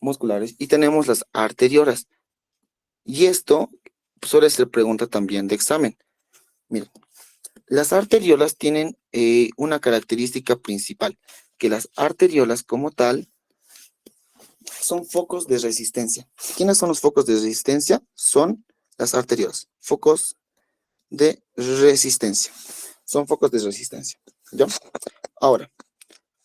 musculares y tenemos las arteriolas. Y esto suele ser pregunta también de examen. Miren, las arteriolas tienen una característica principal, que las arteriolas como tal son focos de resistencia. ¿Quiénes son los focos de resistencia? Son las arteriolas, focos de resistencia. Son focos de resistencia, ¿ya? Ahora,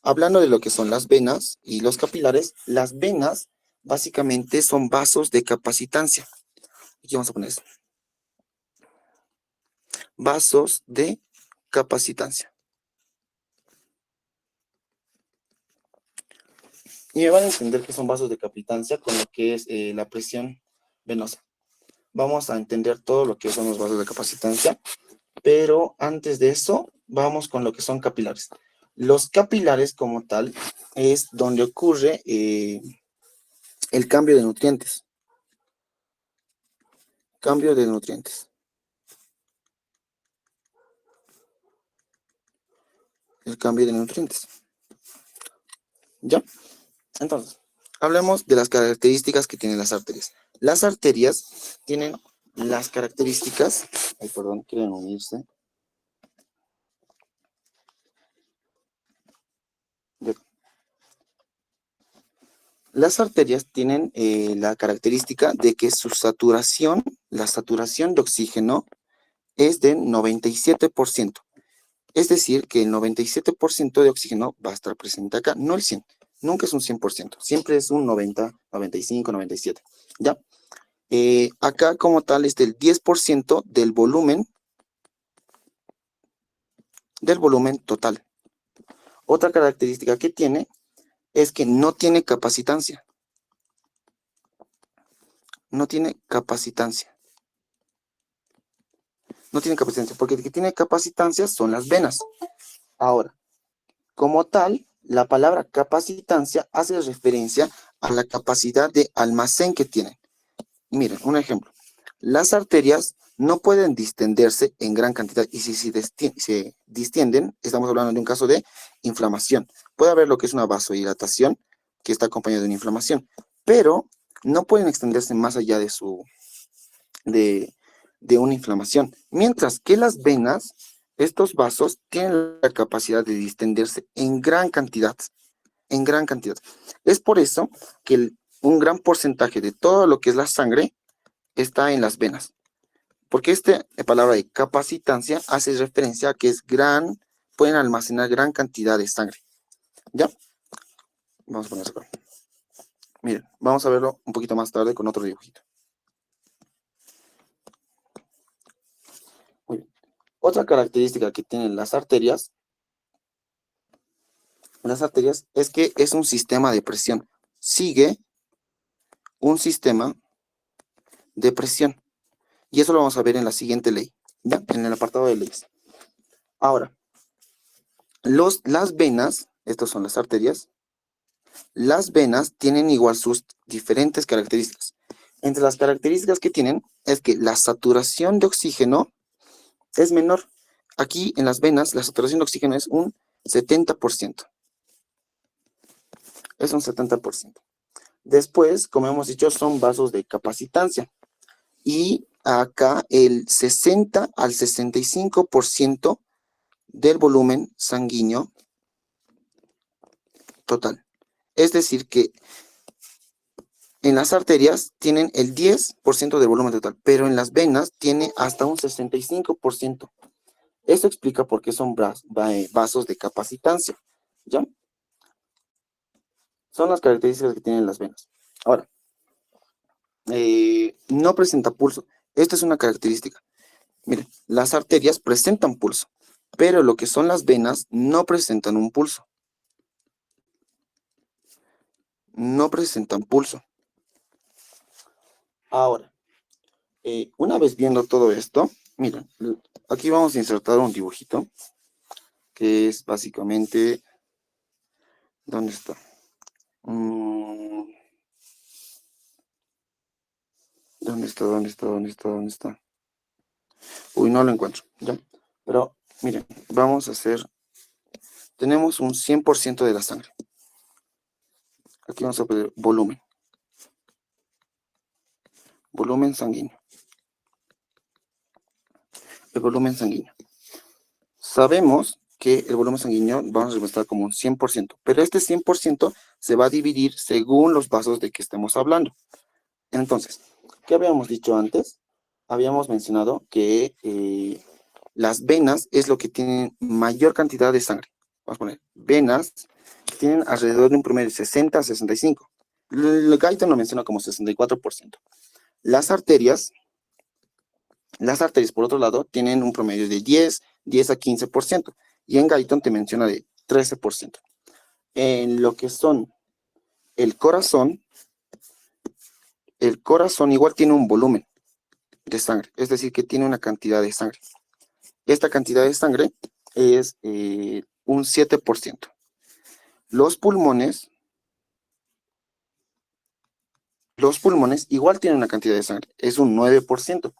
hablando de lo que son las venas y los capilares, las venas básicamente son vasos de capacitancia. Aquí vamos a poner esto. Vasos de capacitancia. Y me van a entender que son vasos de capacitancia con lo que es la presión venosa. Vamos a entender todo lo que son los vasos de capacitancia, pero antes de eso, vamos con lo que son capilares. Los capilares como tal es donde ocurre el cambio de nutrientes. Cambio de nutrientes. El cambio de nutrientes. ¿Ya? Entonces, hablemos de las características que tienen las arterias. Las arterias tienen las características... Ay, perdón, quieren unirse. Ya. Las arterias tienen la característica de que su saturación, la saturación de oxígeno, es de 97%. Es decir, que el 97% de oxígeno va a estar presente acá, no el 100%. Nunca es un 100%, siempre es un 90, 95, 97. ¿Ya? Acá como tal es del 10% del volumen total. Otra característica que tiene es que no tiene capacitancia. No tiene capacitancia. No tiene capacitancia, porque el que tiene capacitancia son las venas. Ahora, como tal, la palabra capacitancia hace referencia a la capacidad de almacén que tienen. Miren, un ejemplo. Las arterias no pueden distenderse en gran cantidad y si se distienden, estamos hablando de un caso de inflamación. Puede haber lo que es una vasodilatación que está acompañada de una inflamación, pero no pueden extenderse más allá de una inflamación. Mientras que las venas, estos vasos, tienen la capacidad de distenderse en gran cantidad. En gran cantidad. Es por eso que un gran porcentaje de todo lo que es la sangre está en las venas. Porque esta palabra de capacitancia hace referencia a que es pueden almacenar gran cantidad de sangre. ¿Ya? Vamos a poner eso acá. Miren, vamos a verlo un poquito más tarde con otro dibujito. Muy bien. Otra característica que tienen las arterias es que es un sistema de presión. Sigue un sistema de presión. Y eso lo vamos a ver en la siguiente ley, ¿ya? En el apartado de leyes. Ahora, las venas, estas son las arterias, las venas tienen igual sus diferentes características. Entre las características que tienen es que la saturación de oxígeno es menor. Aquí en las venas la saturación de oxígeno es un 70%. Es un 70%. Después, como hemos dicho, son vasos de capacitancia. Y acá el 60 al 65% del volumen sanguíneo total. Es decir que en las arterias tienen el 10% del volumen total, pero en las venas tiene hasta un 65%. Esto explica por qué son vasos de capacitancia, ¿ya? Son las características que tienen las venas. Ahora, no presenta pulso. Esta es una característica. Miren, las arterias presentan pulso, pero lo que son las venas no presentan un pulso. No presentan pulso. Ahora, una vez viendo todo esto, miren, aquí vamos a insertar un dibujito, que es básicamente, ¿dónde está? ¿Dónde está? ¿Dónde está? ¿Dónde está? ¿Dónde está? Uy, no lo encuentro, ¿ya? Pero, miren, vamos a hacer, tenemos un 100% de la sangre. Aquí vamos a poner volumen. Volumen sanguíneo. El volumen sanguíneo. Sabemos que el volumen sanguíneo vamos a representar como un 100%, pero este 100% se va a dividir según los vasos de que estemos hablando. Entonces, ¿qué habíamos dicho antes? Habíamos mencionado que las venas es lo que tienen mayor cantidad de sangre. Vamos a poner, venas tienen alrededor de un promedio de 60 a 65. El Guyton lo menciona como 64%. Las arterias, por otro lado, tienen un promedio de 10 a 15%. Y en Guyton te menciona de 13%. En lo que son el corazón igual tiene un volumen de sangre, es decir, que tiene una cantidad de sangre. Esta cantidad de sangre es un 7%. Los pulmones igual tienen una cantidad de sangre, es un 9%.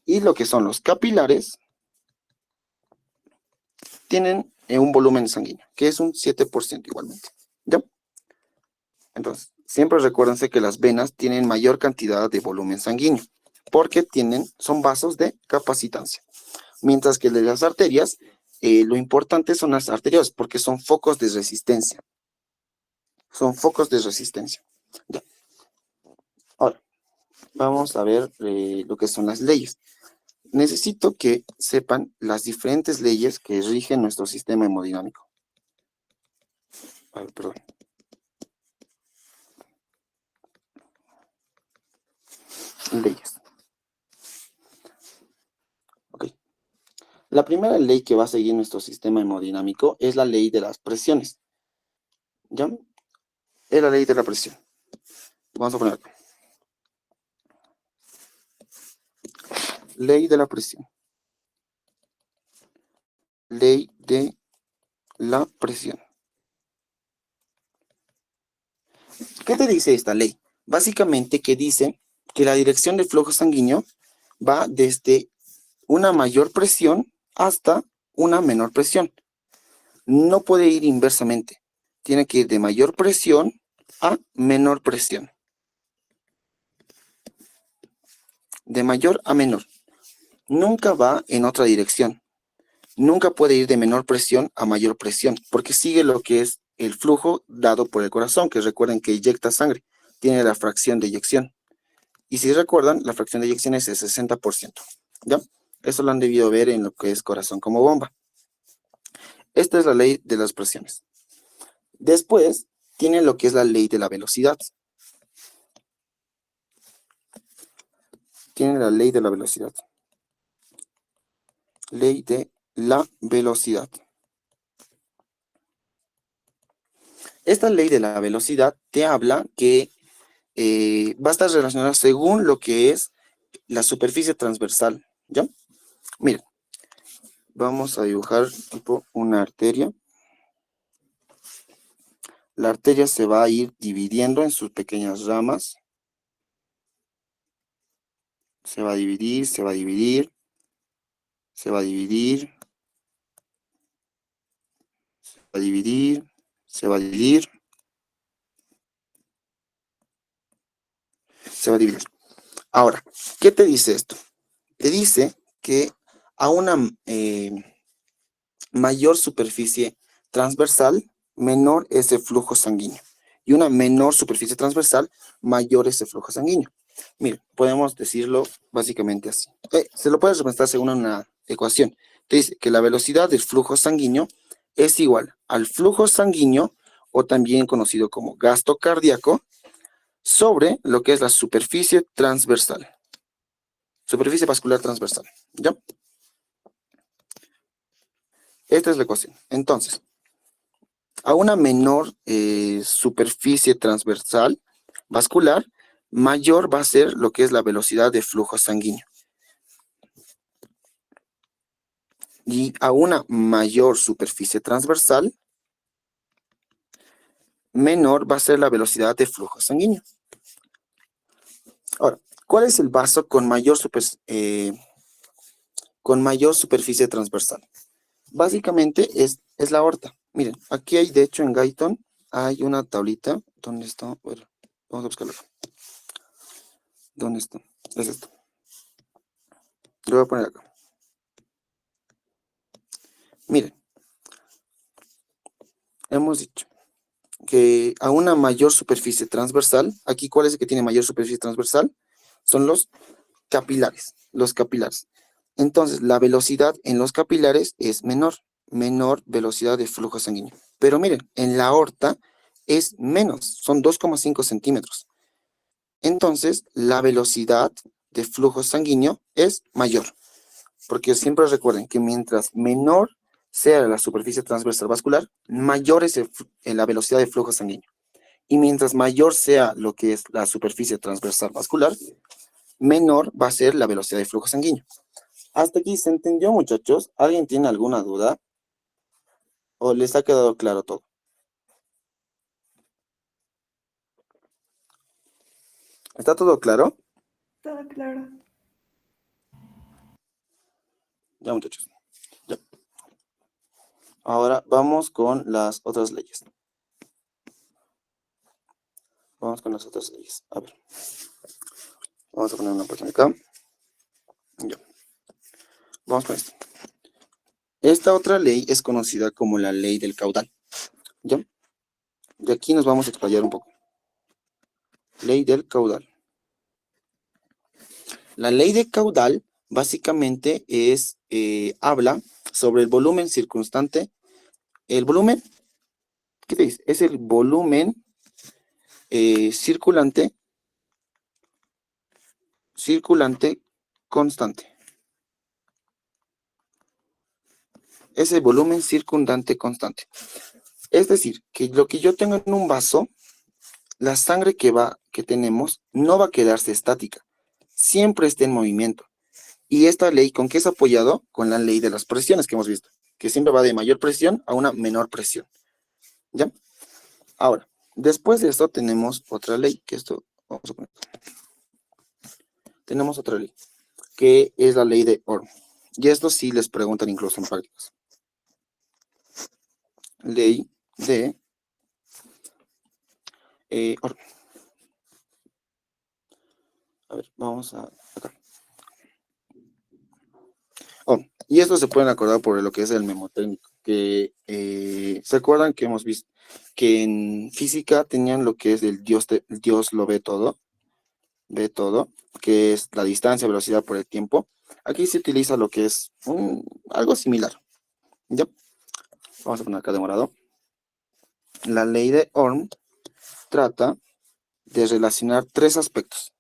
Y lo que son los capilares tienen un volumen sanguíneo, que es un 7% igualmente. ¿Ya? Entonces, siempre recuérdense que las venas tienen mayor cantidad de volumen sanguíneo, porque son vasos de capacitancia. Mientras que de las arterias, lo importante son las arterias, porque son focos de resistencia. Ya. Ahora, vamos a ver lo que son las leyes. Necesito que sepan las diferentes leyes que rigen nuestro sistema hemodinámico. Perdón. Leyes. Ok. La primera ley que va a seguir nuestro sistema hemodinámico es la ley de las presiones. ¿Ya? Es la ley de la presión. Vamos a poner acá. Ley de la presión. Ley de la presión. ¿Qué te dice esta ley? Básicamente que dice que la dirección del flujo sanguíneo va desde una mayor presión hasta una menor presión. No puede ir inversamente. Tiene que ir de mayor presión a menor presión. De mayor a menor. Nunca va en otra dirección. Nunca puede ir de menor presión a mayor presión, porque sigue lo que es el flujo dado por el corazón, que recuerden que inyecta sangre. Tiene la fracción de eyección. Y si recuerdan, la fracción de eyección es el 60%. ¿Ya? Eso lo han debido ver en lo que es corazón como bomba. Esta es la ley de las presiones. Después, tiene lo que es la ley de la velocidad. Tiene la ley de la velocidad. Ley de la velocidad. Esta ley de la velocidad te habla que va a estar relacionada según lo que es la superficie transversal. ¿Ya? Miren, vamos a dibujar tipo una arteria. La arteria se va a ir dividiendo en sus pequeñas ramas. Se va a dividir, se va a dividir, se va a dividir, se va a dividir, se va a dividir, se va a dividir. Ahora, ¿qué te dice esto? Te dice que a una mayor superficie transversal, menor es el flujo sanguíneo. Y una menor superficie transversal, mayor es el flujo sanguíneo. Mire, podemos decirlo básicamente así. Se lo puedes representar según una ecuación. Te dice que la velocidad del flujo sanguíneo es igual al flujo sanguíneo, o también conocido como gasto cardíaco, sobre lo que es la superficie transversal. Superficie vascular transversal. ¿Ya? Esta es la ecuación. Entonces, a una menor superficie transversal vascular, mayor va a ser lo que es la velocidad de flujo sanguíneo. Y a una mayor superficie transversal, menor va a ser la velocidad de flujo sanguíneo. Ahora, ¿cuál es el vaso con mayor superficie transversal? Básicamente es la aorta. Miren, aquí hay, de hecho, en Guyton, hay una tablita. ¿Dónde está? Bueno, vamos a buscarla. ¿Dónde está? Es esto. Lo voy a poner acá. Miren, hemos dicho que a una mayor superficie transversal, aquí, ¿cuál es el que tiene mayor superficie transversal? Son los capilares, los capilares. Entonces, la velocidad en los capilares es menor velocidad de flujo sanguíneo. Pero miren, en la aorta es menos, son 2,5 centímetros. Entonces, la velocidad de flujo sanguíneo es mayor. Porque siempre recuerden que mientras menor sea la superficie transversal vascular, mayor es la velocidad de flujo sanguíneo. Y mientras mayor sea lo que es la superficie transversal vascular, menor va a ser la velocidad de flujo sanguíneo. ¿Hasta aquí se entendió, muchachos? ¿Alguien tiene alguna duda? ¿O les ha quedado claro todo? ¿Está todo claro? Todo claro. Ya, muchachos. Ya. Ahora vamos con las otras leyes. Vamos con las otras leyes. A ver. Vamos a poner una página acá. Ya. Vamos con esto. Esta otra ley es conocida como la ley del caudal. ¿Ya? De aquí nos vamos a explayar un poco. Ley del caudal. La ley del caudal básicamente habla sobre el volumen circunstante. El volumen, ¿qué te dice? Es el volumen circulante constante. Es el volumen circundante constante. Es decir, que lo que yo tengo en un vaso, la sangre que tenemos no va a quedarse estática. Siempre está en movimiento. Y esta ley, ¿con qué es apoyado? Con la ley de las presiones que hemos visto, que siempre va de mayor presión a una menor presión. ¿Ya? Ahora, después de esto tenemos otra ley, que esto, vamos a poner. Tenemos otra ley, que es la ley de Ohm. Y esto sí les preguntan incluso en prácticas. Ley de Ohm. A ver, vamos a acá. Oh, y esto se pueden acordar por lo que es el memotécnico, que se acuerdan que hemos visto que en física tenían lo que es el Dios lo ve todo, que es la distancia, velocidad por el tiempo. Aquí se utiliza lo que es algo similar. ¿Ya? Vamos a poner acá de morado. La ley de Ohm trata de relacionar tres aspectos.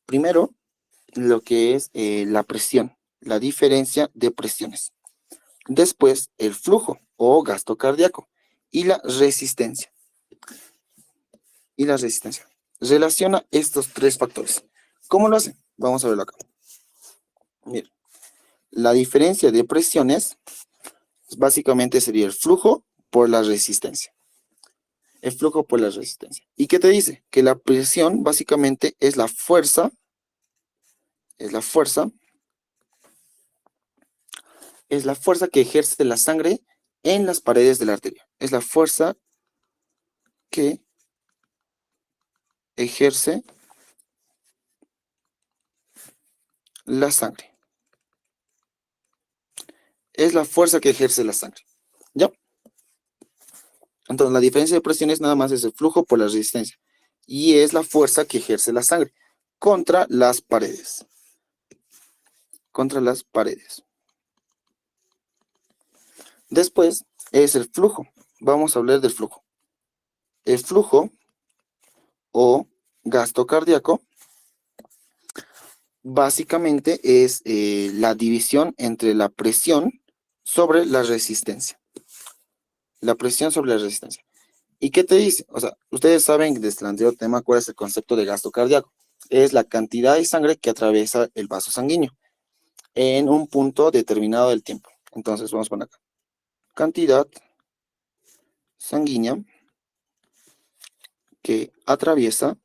Primero, lo que es la presión, la diferencia de presiones. Después, el flujo o gasto cardíaco y la resistencia. Relaciona estos tres factores. ¿Cómo lo hace? Vamos a verlo acá. Mira, la diferencia de presiones básicamente sería el flujo por la resistencia. El flujo por la resistencia. ¿Y qué te dice? Que la presión básicamente es la fuerza que ejerce la sangre en las paredes de la arteria. Es la fuerza que ejerce la sangre. Es la fuerza que ejerce la sangre. ¿Ya? Entonces, la diferencia de presiones nada más es el flujo por la resistencia. Y es la fuerza que ejerce la sangre contra las paredes. Contra las paredes. Después es el flujo. Vamos a hablar del flujo. El flujo o gasto cardíaco básicamente es la división entre la presión sobre la resistencia. La presión sobre la resistencia. ¿Y qué te dice? O sea, ustedes saben desde el anterior tema cuál es el concepto de gasto cardíaco. Es la cantidad de sangre que atraviesa el vaso sanguíneo en un punto determinado del tiempo. Entonces, vamos a poner acá. Cantidad sanguínea que atraviesa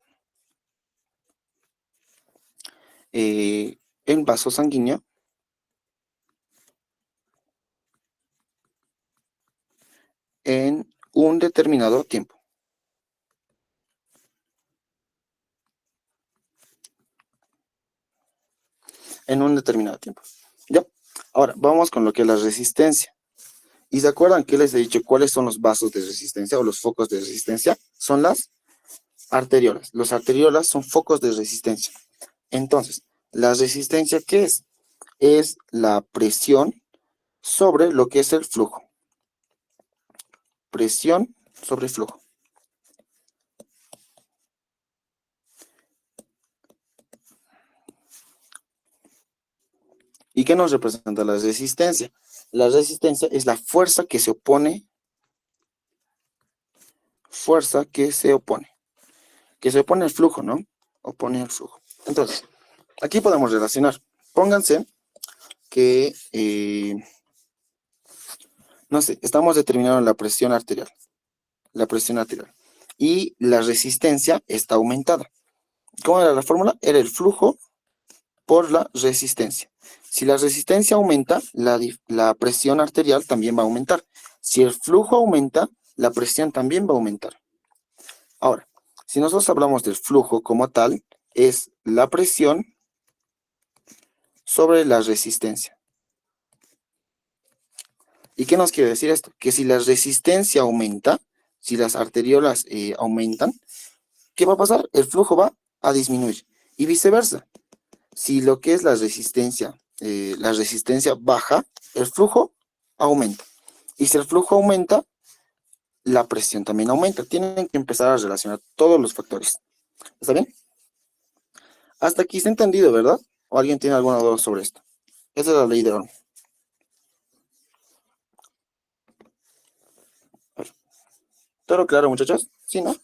el vaso sanguíneo en un determinado tiempo. en un determinado tiempo. ¿Ya? Ahora, vamos con lo que es la resistencia. ¿Y se acuerdan que les he dicho cuáles son los vasos de resistencia o los focos de resistencia? Son las arteriolas. Los arteriolas son focos de resistencia. Entonces, ¿la resistencia qué es? Es la presión sobre lo que es el flujo. Presión sobre flujo. ¿Y qué nos representa la resistencia? La resistencia es la fuerza que se opone. Fuerza que se opone. Que se opone al flujo, ¿no? Opone al flujo. Entonces, aquí podemos relacionar. Pónganse que, no sé, estamos determinando la presión arterial. La presión arterial. Y la resistencia está aumentada. ¿Cómo era la fórmula? Era el flujo por la resistencia. Si la resistencia aumenta, la presión arterial también va a aumentar. Si el flujo aumenta, la presión también va a aumentar. Ahora, si nosotros hablamos del flujo como tal, es la presión sobre la resistencia. ¿Y qué nos quiere decir esto? Que si la resistencia aumenta, si las arteriolas aumentan, ¿qué va a pasar? El flujo va a disminuir. Y viceversa. Si lo que es la resistencia baja, el flujo aumenta. Y si el flujo aumenta, la presión también aumenta. Tienen que empezar a relacionar todos los factores. ¿Está bien? Hasta aquí está entendido, ¿verdad? ¿O alguien tiene alguna duda sobre esto? Esa es la ley de Ohm. ¿Todo claro, muchachos? ¿Sí, no?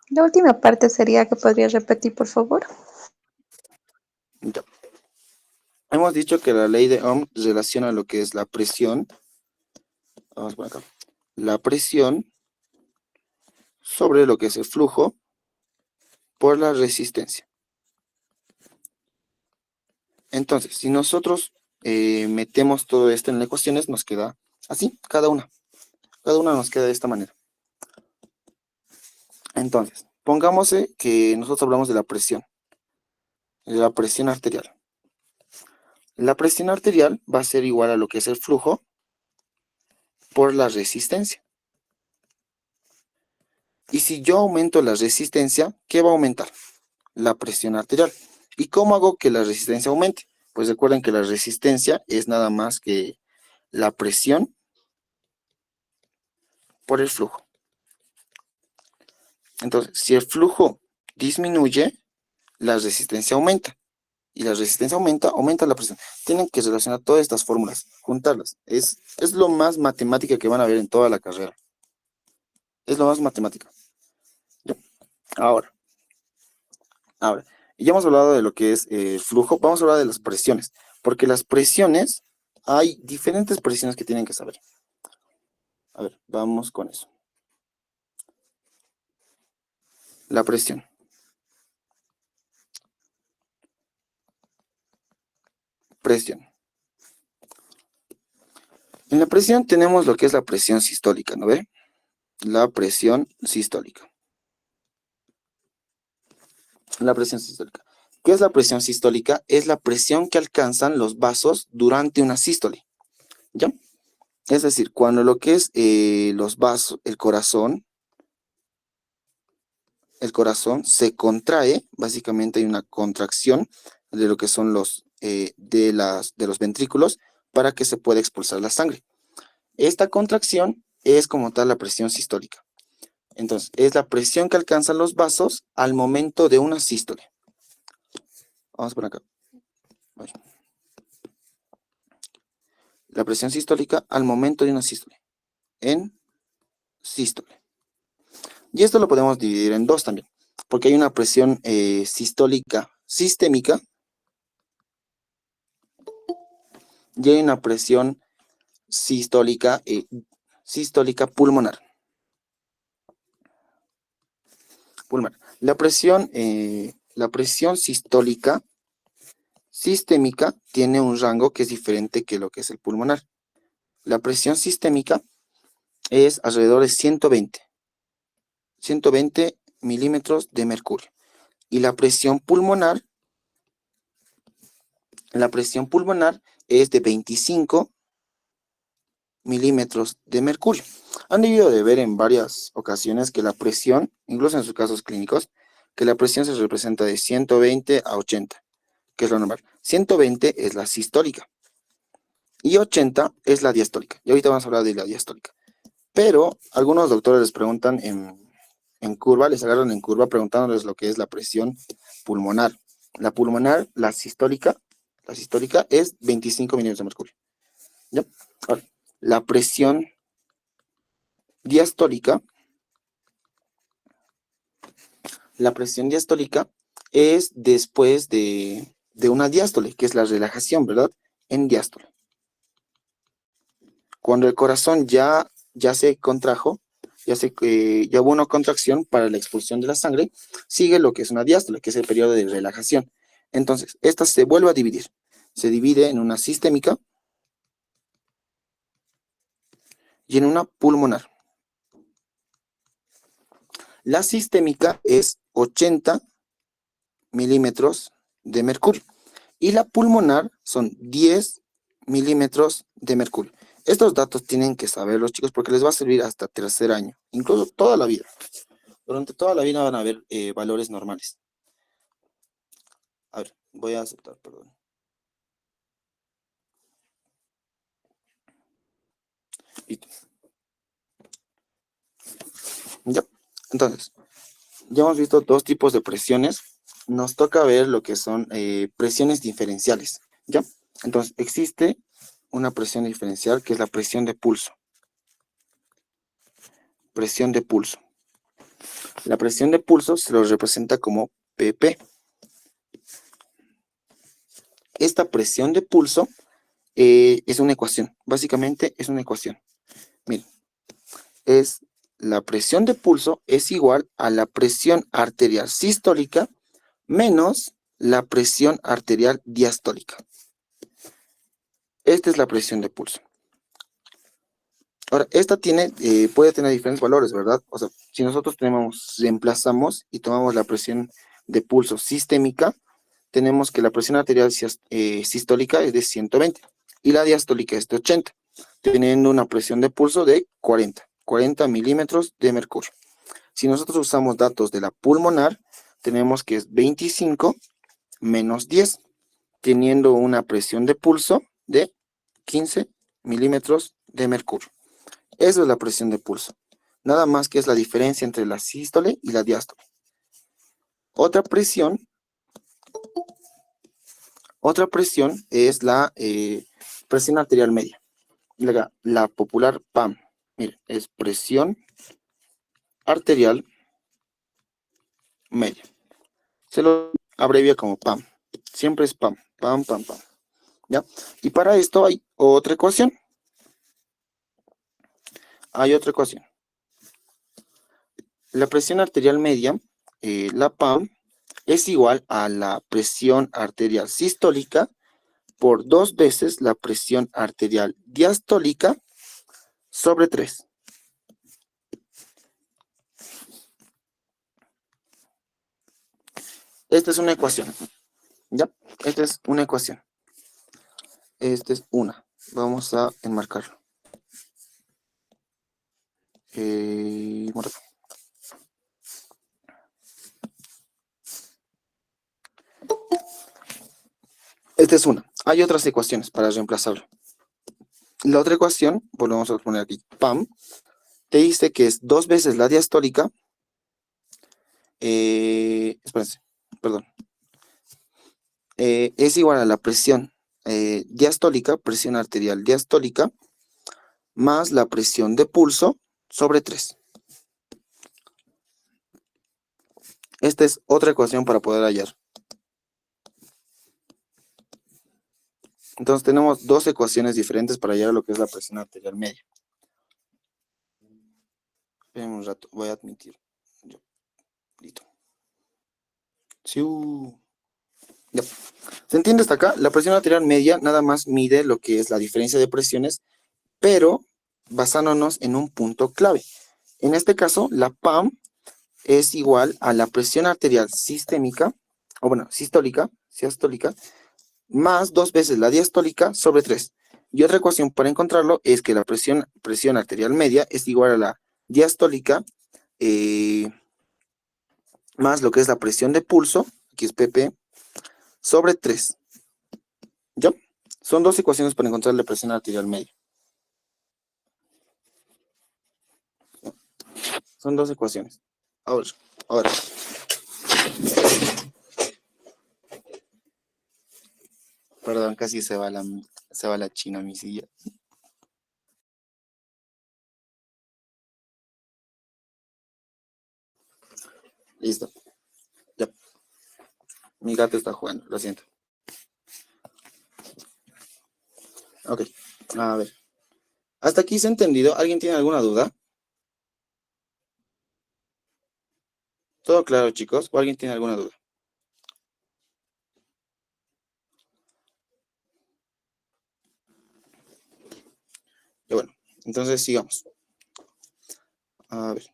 La última parte sería que podría repetir, por favor. Ya. Hemos dicho que la ley de Ohm relaciona lo que es la presión. Vamos por acá. La presión sobre lo que es el flujo por la resistencia. Entonces, si nosotros metemos todo esto en las ecuaciones, nos queda así, cada una. Cada una nos queda de esta manera. Entonces, pongamos que nosotros hablamos de la presión arterial. La presión arterial va a ser igual a lo que es el flujo por la resistencia. Y si yo aumento la resistencia, ¿qué va a aumentar? La presión arterial. ¿Y cómo hago que la resistencia aumente? Pues recuerden que la resistencia es nada más que la presión por el flujo. Entonces, si el flujo disminuye, la resistencia aumenta. Y la resistencia aumenta, aumenta la presión. Tienen que relacionar todas estas fórmulas, juntarlas. Es lo más matemática que van a ver en toda la carrera. Es lo más matemática. ¿Ya? Ahora, ya hemos hablado de lo que es el flujo. Vamos a hablar de las presiones. Porque las presiones, hay diferentes presiones que tienen que saber. A ver, vamos con eso. La presión. Presión. En la presión tenemos lo que es la presión sistólica, ¿no ve? La presión sistólica. La presión sistólica. ¿Qué es la presión sistólica? Es la presión que alcanzan los vasos durante una sístole. ¿Ya? Es decir, cuando lo que es los vasos, el corazón se contrae, básicamente hay una contracción de lo que son de los ventrículos para que se pueda expulsar la sangre. Esta contracción es como tal la presión sistólica. Entonces, es la presión que alcanzan los vasos al momento de una sístole. Vamos por acá. La presión sistólica al momento de una sístole. En sístole. Y esto lo podemos dividir en dos también, porque hay una presión sistólica sistémica y hay una presión sistólica pulmonar. La presión sistólica sistémica tiene un rango que es diferente que lo que es el pulmonar. La presión sistémica es alrededor de 120 milímetros de mercurio. Y la presión pulmonar es de 25 milímetros de mercurio. Han debido de ver en varias ocasiones que la presión, incluso en sus casos clínicos, que la presión se representa de 120 a 80, que es lo normal. 120 es la sistólica y 80 es la diastólica. Y ahorita vamos a hablar de la diastólica. Pero algunos doctores les preguntan en curva, les agarran en curva preguntándoles lo que es la presión pulmonar. La pulmonar, la sistólica es 25 milímetros de mercurio. ¿Ya? Ahora, la presión diastólica es después de una diástole, que es la relajación, ¿verdad? En diástole. Cuando el corazón ya se contrajo, ya hubo una contracción para la expulsión de la sangre, sigue lo que es una diástole, que es el periodo de relajación. Entonces, esta se vuelve a dividir. Se divide en una sistémica y en una pulmonar. La sistémica es 80 milímetros de mercurio y la pulmonar son 10 milímetros de mercurio. Estos datos tienen que saberlos, chicos, porque les va a servir hasta tercer año, incluso toda la vida. Durante toda la vida van a haber valores normales. A ver, voy a aceptar, perdón. Listo. Ya, entonces, ya hemos visto dos tipos de presiones. Nos toca ver lo que son presiones diferenciales, ¿ya? Entonces, existe una presión diferencial que es la presión de pulso. Presión de pulso. La presión de pulso se lo representa como PP. Esta presión de pulso es una ecuación. Básicamente es una ecuación. Miren, la presión de pulso es igual a la presión arterial sistólica menos la presión arterial diastólica. Esta es la presión de pulso. Ahora, esta puede tener diferentes valores, ¿verdad? O sea, si nosotros reemplazamos y tomamos la presión de pulso sistémica, tenemos que la presión arterial sistólica es de 120 y la diastólica es de 80, teniendo una presión de pulso de 40 milímetros de mercurio. Si nosotros usamos datos de la pulmonar, tenemos que es 25 menos 10, teniendo una presión de pulso de 15 milímetros de mercurio. Eso es la presión de pulso. Nada más que es la diferencia entre la sístole y la diástole. Otra presión es la presión arterial media. La popular PAM. Miren, es presión arterial media. Se lo abrevia como PAM. Siempre es PAM. PAM, PAM, PAM. ¿Ya? Y para esto hay otra ecuación. La presión arterial media, la PAM, es igual a la presión arterial sistólica por 2 veces la presión arterial diastólica sobre 3. Esta es una ecuación. ¿Ya? Esta es una ecuación. Esta es una. Vamos a enmarcarlo. Morado. Esta es una. Hay otras ecuaciones para reemplazarlo. La otra ecuación, volvemos a poner aquí, PAM, te dice que es 2 veces la diastólica. Espérense, perdón. Es igual a la presión diastólica, presión arterial diastólica, más la presión de pulso sobre 3. Esta es otra ecuación para poder hallar. Entonces tenemos dos ecuaciones diferentes para hallar lo que es la presión arterial media. Esperen un rato, voy a admitir. Listo. Ya. ¿Se entiende hasta acá? La presión arterial media nada más mide lo que es la diferencia de presiones, pero basándonos en un punto clave. En este caso, la PAM es igual a la presión arterial sistémica, o bueno, sistólica, más 2 veces la diastólica sobre 3. Y otra ecuación para encontrarlo es que la presión arterial media es igual a la diastólica más lo que es la presión de pulso, aquí es PP, sobre 3. ¿Ya? Son 2 ecuaciones para encontrar la presión arterial media. Son 2 ecuaciones. Ahora. Perdón, casi se va la china a mi silla. Listo. Ya. Mi gato está jugando, lo siento. Ok. A ver. ¿Hasta aquí se ha entendido? ¿Alguien tiene alguna duda? ¿Todo claro, chicos? ¿O alguien tiene alguna duda? Ya bueno, entonces sigamos. A ver.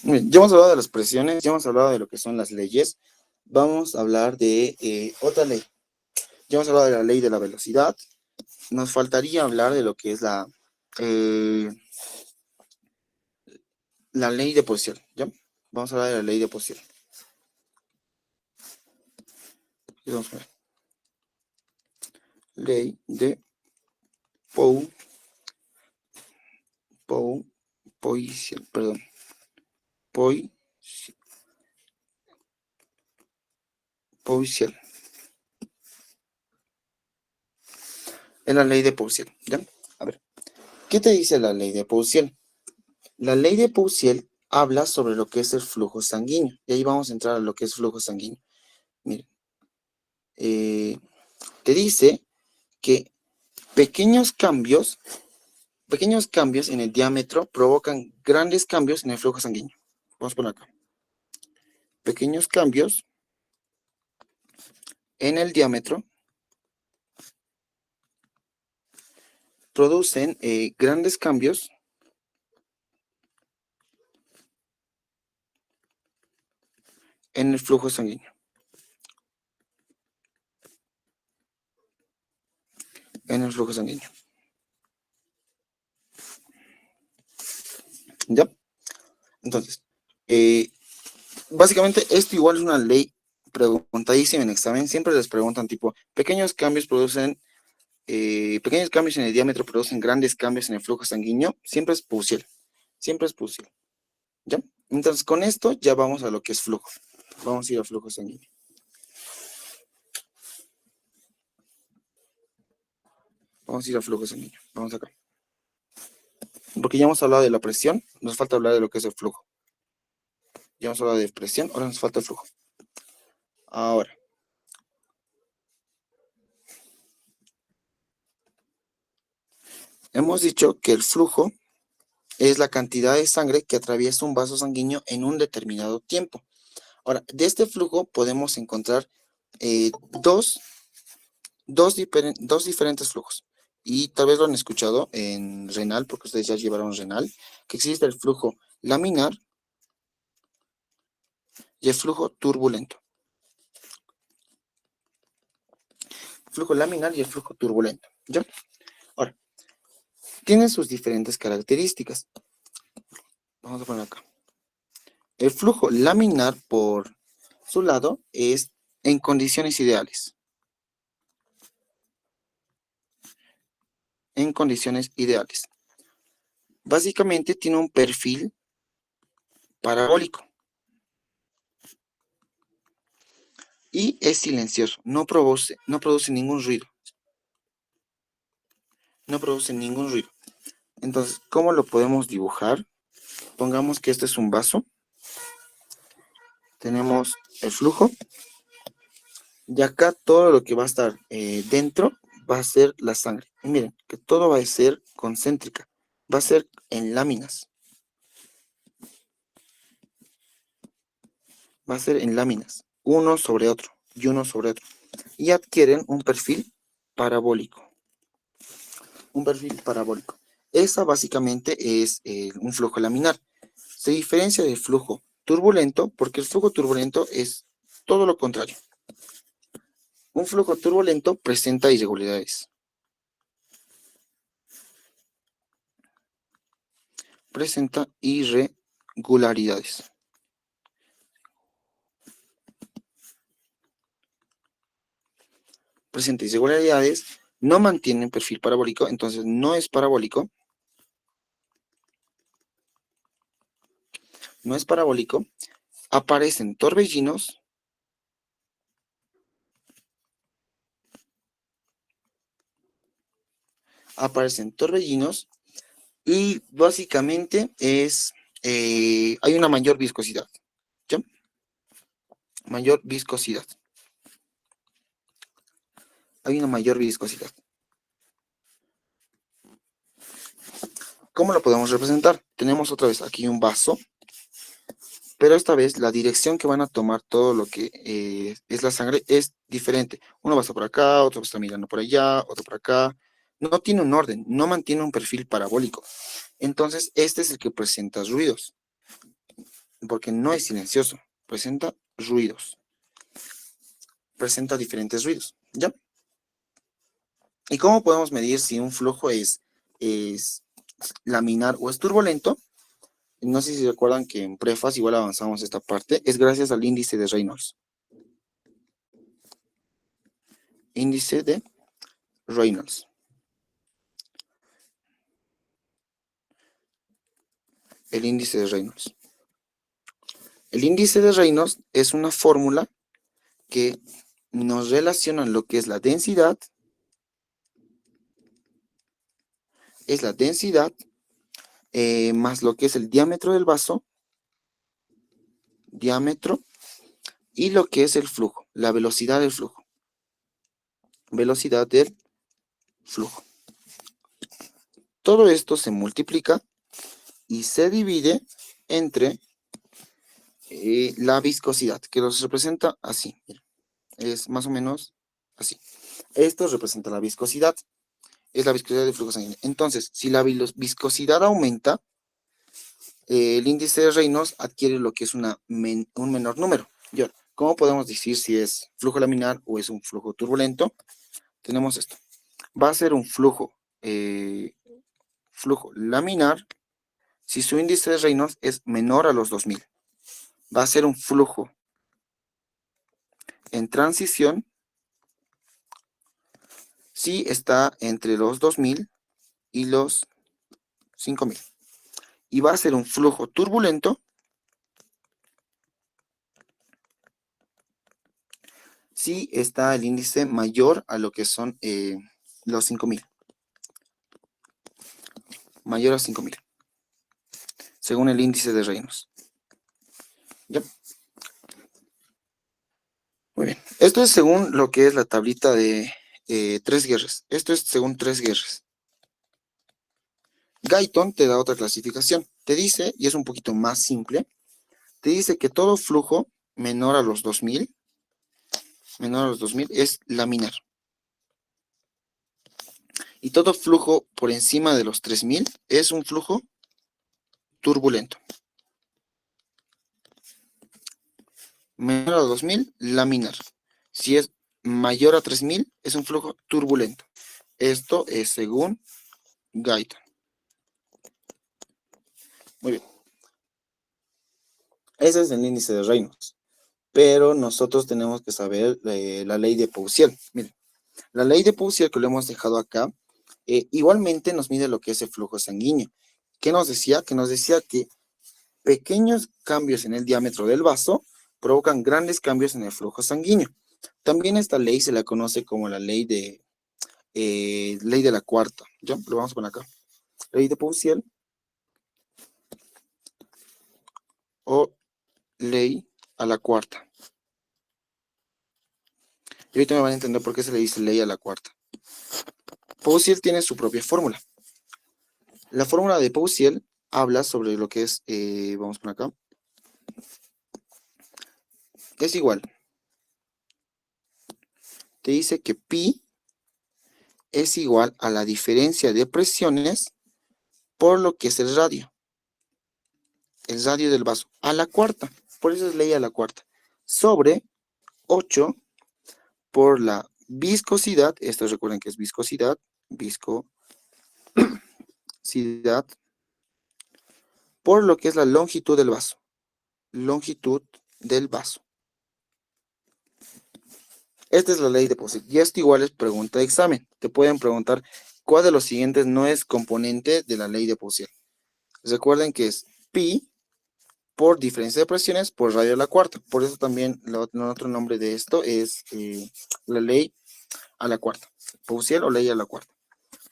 Ya hemos hablado de las presiones, ya hemos hablado de lo que son las leyes. Vamos a hablar de otra ley. Ya hemos hablado de la ley de la velocidad. Nos faltaría hablar de lo que es la ley de posición. ¿Ya? Vamos a hablar de la ley de posición. Vamos a ver. Ley de posición, perdón. Posición. Es la ley de posición. ¿Ya? A ver. ¿Qué te dice la ley de posición? La ley de Poussiel habla sobre lo que es el flujo sanguíneo. Y ahí vamos a entrar a lo que es flujo sanguíneo. Miren, te dice que pequeños cambios en el diámetro provocan grandes cambios en el flujo sanguíneo. Vamos por acá. Pequeños cambios en el diámetro producen grandes cambios en el flujo sanguíneo. ¿Ya? Entonces, básicamente esto igual es una ley preguntadísima en examen. Siempre les preguntan tipo, pequeños cambios en el diámetro producen grandes cambios en el flujo sanguíneo. Siempre es Poussiel. ¿Ya? Entonces, con esto ya vamos a lo que es flujo. Vamos a ir al flujo sanguíneo. Vamos acá. Porque ya hemos hablado de la presión, nos falta hablar de lo que es el flujo. Ya hemos hablado de presión, ahora nos falta el flujo. Ahora. Hemos dicho que el flujo es la cantidad de sangre que atraviesa un vaso sanguíneo en un determinado tiempo. Ahora, de este flujo podemos encontrar dos diferentes flujos. Y tal vez lo han escuchado en renal, porque ustedes ya llevaron renal, que existe el flujo laminar y el flujo turbulento. ¿Ya? Ahora, tienen sus diferentes características. Vamos a poner acá. El flujo laminar, por su lado, es en condiciones ideales. Básicamente tiene un perfil parabólico. Y es silencioso, no produce ningún ruido. Entonces, ¿cómo lo podemos dibujar? Pongamos que este es un vaso. Tenemos el flujo. Y acá todo lo que va a estar dentro va a ser la sangre. Y miren, que todo va a ser concéntrica. Va a ser en láminas. Uno sobre otro. y uno sobre otro. Y adquieren un perfil parabólico. Un perfil parabólico. Esa básicamente es un flujo laminar. Se diferencia del flujo turbulento porque el flujo turbulento es todo lo contrario. Un flujo turbulento presenta irregularidades. Presenta irregularidades. Presenta irregularidades, no mantiene perfil parabólico, entonces no es parabólico. No es parabólico. Aparecen torbellinos. Aparecen torbellinos y básicamente hay una mayor viscosidad. ¿Ya? Mayor viscosidad. Hay una mayor viscosidad. ¿Cómo lo podemos representar? Tenemos otra vez aquí un vaso, pero esta vez la dirección que van a tomar todo lo que es la sangre es diferente. Uno va por acá, otro está mirando por allá, otro por acá. No tiene un orden, no mantiene un perfil parabólico. Entonces, este es el que presenta ruidos, porque no es silencioso, presenta ruidos. Presenta diferentes ruidos, ¿ya? ¿Y cómo podemos medir si un flujo es laminar o es turbulento? No sé si recuerdan que en Prefas igual avanzamos esta parte, es gracias al índice de Reynolds. Índice de Reynolds. El índice de Reynolds. El índice de Reynolds es una fórmula que nos relaciona lo que es la densidad, más lo que es el diámetro del vaso, diámetro, y lo que es el flujo, la velocidad del flujo. Velocidad del flujo. Todo esto se multiplica y se divide entre la viscosidad, que los representa así. Mira, es más o menos así. Esto representa la viscosidad. Es la viscosidad del flujo sanguíneo. Entonces, si la viscosidad aumenta, el índice de Reynolds adquiere lo que es un menor número. Y ahora, ¿cómo podemos decir si es flujo laminar o es un flujo turbulento? Tenemos esto. Va a ser un flujo laminar si su índice de Reynolds es menor a los 2000. Va a ser un flujo en transición si está entre los 2000 y los 5000. Y va a ser un flujo turbulento si está el índice mayor a lo que son los 5000. Mayor a 5000. Según el índice de Reynolds. ¿Ya? Muy bien. Esto es según lo que es la tablita de 3 Guerres. Esto es según 3 Guerres. Guyton te da otra clasificación. Te dice, y es un poquito más simple, te dice que todo flujo menor a los 2000 es laminar. Y todo flujo por encima de los 3000 es un flujo turbulento. Menor a 2000, laminar. Si es mayor a 3000, es un flujo turbulento. Esto es según Guyton. Muy bien. Ese es el índice de Reynolds. Pero nosotros tenemos que saber la ley de Poussier. Miren, la ley de Poussier que lo hemos dejado acá, igualmente nos mide lo que es el flujo sanguíneo. ¿Qué nos decía? Que nos decía que pequeños cambios en el diámetro del vaso provocan grandes cambios en el flujo sanguíneo. También esta ley se la conoce como la ley de la cuarta. ¿Ya? Lo vamos a poner acá. Ley de Poussier o ley a la cuarta. Y ahorita me van a entender por qué se le dice ley a la cuarta. Poussier tiene su propia fórmula. La fórmula de Poussier habla sobre lo que es, vamos por acá, es igual te dice que pi es igual a la diferencia de presiones por lo que es el radio del vaso, a la cuarta, por eso es ley a la cuarta, sobre 8 por la viscosidad, esto recuerden que es viscosidad, por lo que es la longitud del vaso, longitud del vaso. Esta es la ley de Poisson. Y esto igual es pregunta de examen. Te pueden preguntar cuál de los siguientes no es componente de la ley de Poisson. Recuerden que es pi por diferencia de presiones por radio a la cuarta. Por eso también el otro nombre de esto es la ley a la cuarta. Poisson o ley a la cuarta.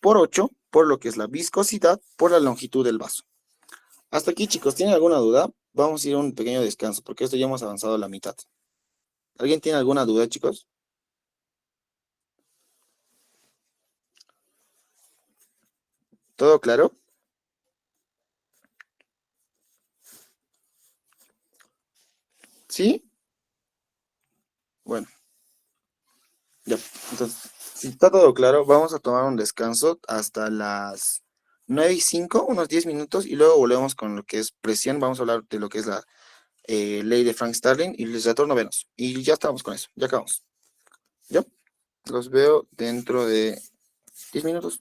Por 8, por lo que es la viscosidad por la longitud del vaso. Hasta aquí, chicos, ¿tienen alguna duda? Vamos a ir a un pequeño descanso porque esto ya hemos avanzado a la mitad. ¿Alguien tiene alguna duda, chicos? ¿Todo claro? ¿Sí? Bueno, ya. Entonces, si está todo claro, vamos a tomar un descanso hasta las 9:05, unos 10 minutos, y luego volvemos con lo que es presión. Vamos a hablar de lo que es la ley de Frank Starling y les retorno Venus. Y ya estamos con eso, ya acabamos. ¿Ya? Los veo dentro de 10 minutos.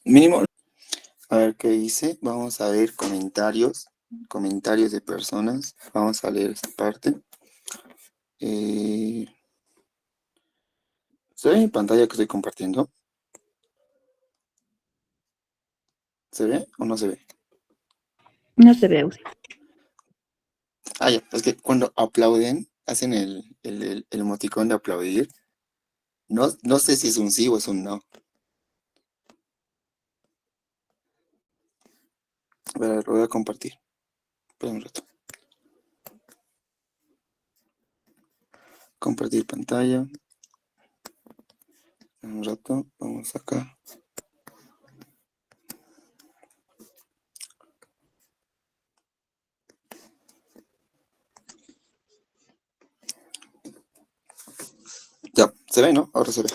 Mínimo. A ver qué dice. Vamos a ver comentarios de personas. Vamos a leer esta parte. ¿Se ve en pantalla que estoy compartiendo? ¿Se ve o no se ve? No se ve. Ah, ya, es que cuando aplauden, hacen el emoticón de aplaudir. No sé si es un sí o es un no. A ver, lo voy a compartir. Espera un rato. Compartir pantalla. Un rato, vamos acá. Ya, se ve, ¿no? Ahora se ve.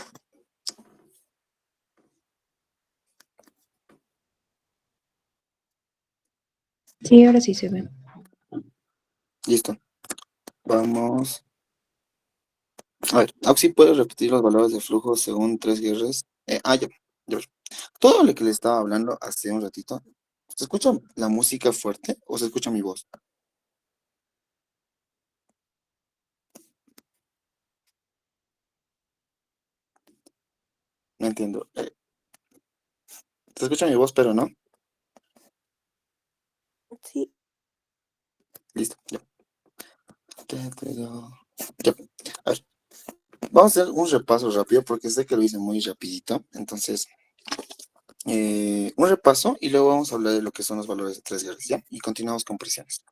Sí, ahora sí se ve. Listo. Vamos. A ver, Auxi, ¿puedes repetir los valores de flujo según 3 guerras? Ya. Todo lo que le estaba hablando hace un ratito, ¿se escucha la música fuerte o se escucha mi voz? No entiendo. Se escucha mi voz, pero no. Sí. Listo, ya. Ya. A ver, vamos a hacer un repaso rápido porque sé que lo hice muy rapidito. Entonces, un repaso y luego vamos a hablar de lo que son los valores de 3 guerras, ¿ya? Y continuamos con presiones.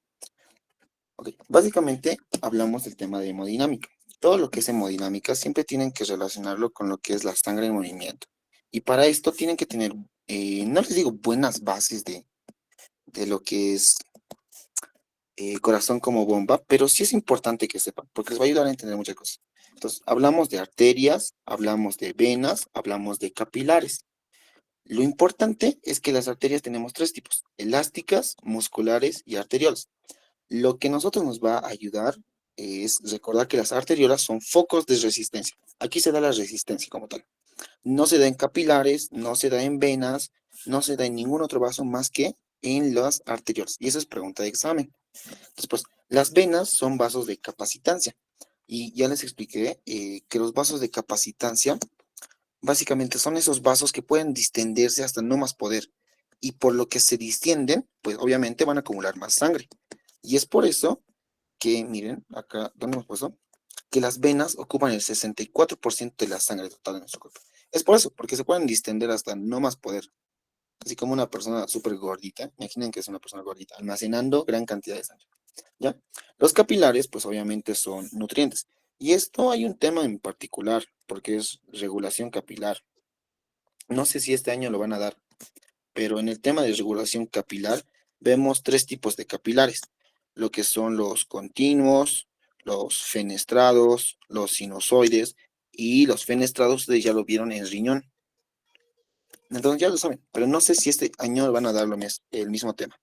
Ok, básicamente hablamos del tema de hemodinámica. Todo lo que es hemodinámica siempre tienen que relacionarlo con lo que es la sangre en movimiento. Y para esto tienen que tener, no les digo buenas bases de lo que es corazón como bomba, pero sí es importante que sepan, porque les va a ayudar a entender muchas cosas. Entonces, hablamos de arterias, hablamos de venas, hablamos de capilares. Lo importante es que las arterias tenemos 3 tipos: elásticas, musculares y arteriolas. Lo que nosotros nos va a ayudar es recordar que las arteriolas son focos de resistencia. Aquí se da la resistencia como tal. No se da en capilares, no se da en venas, no se da en ningún otro vaso más que en las arteriolas. Y eso es pregunta de examen. Después, las venas son vasos de capacitancia. Y ya les expliqué que los vasos de capacitancia básicamente son esos vasos que pueden distenderse hasta no más poder. y por lo que se distienden, pues obviamente van a acumular más sangre. Y es por eso que, miren, acá, ¿dónde hemos puesto? Que las venas ocupan el 64% de la sangre total de nuestro cuerpo. Es por eso, porque se pueden distender hasta no más poder. Así como una persona súper gordita, imaginen que es una persona gordita, almacenando gran cantidad de sangre. ¿Ya? Los capilares, pues obviamente son nutrientes. Y esto hay un tema en particular, porque es regulación capilar. No sé si este año lo van a dar, pero en el tema de regulación capilar vemos tres tipos de capilares, lo que son los continuos, los fenestrados, los sinusoides y los fenestrados ustedes ya lo vieron en riñón. Entonces ya lo saben, pero no sé si este año van a dar el mismo tema.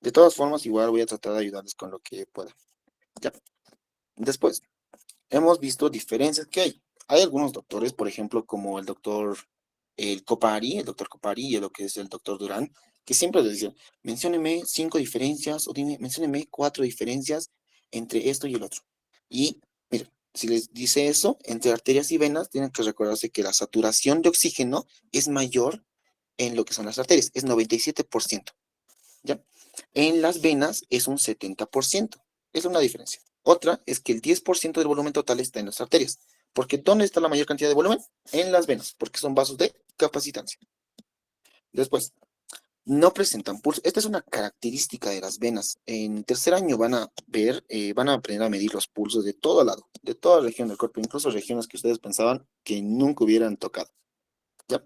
De todas formas, igual voy a tratar de ayudarles con lo que pueda. Ya. Después, hemos visto diferencias que hay. Hay algunos doctores, por ejemplo, como el doctor Copari y lo que es el doctor Durán, que siempre les dicen, mencióneme 5 diferencias o mencióneme 4 diferencias entre esto y el otro. Y miren, si les dice eso, entre arterias y venas, tienen que recordarse que la saturación de oxígeno es mayor en lo que son las arterias, es 97%, ¿ya? En las venas es un 70%, es una diferencia. Otra es que el 10% del volumen total está en las arterias. Porque ¿dónde está la mayor cantidad de volumen? En las venas, porque son vasos de capacitancia. Después, no presentan pulso. Esta es una característica de las venas. En tercer año van a ver, van a aprender a medir los pulsos de todo lado, de toda región del cuerpo, incluso regiones que ustedes pensaban que nunca hubieran tocado. ¿Ya?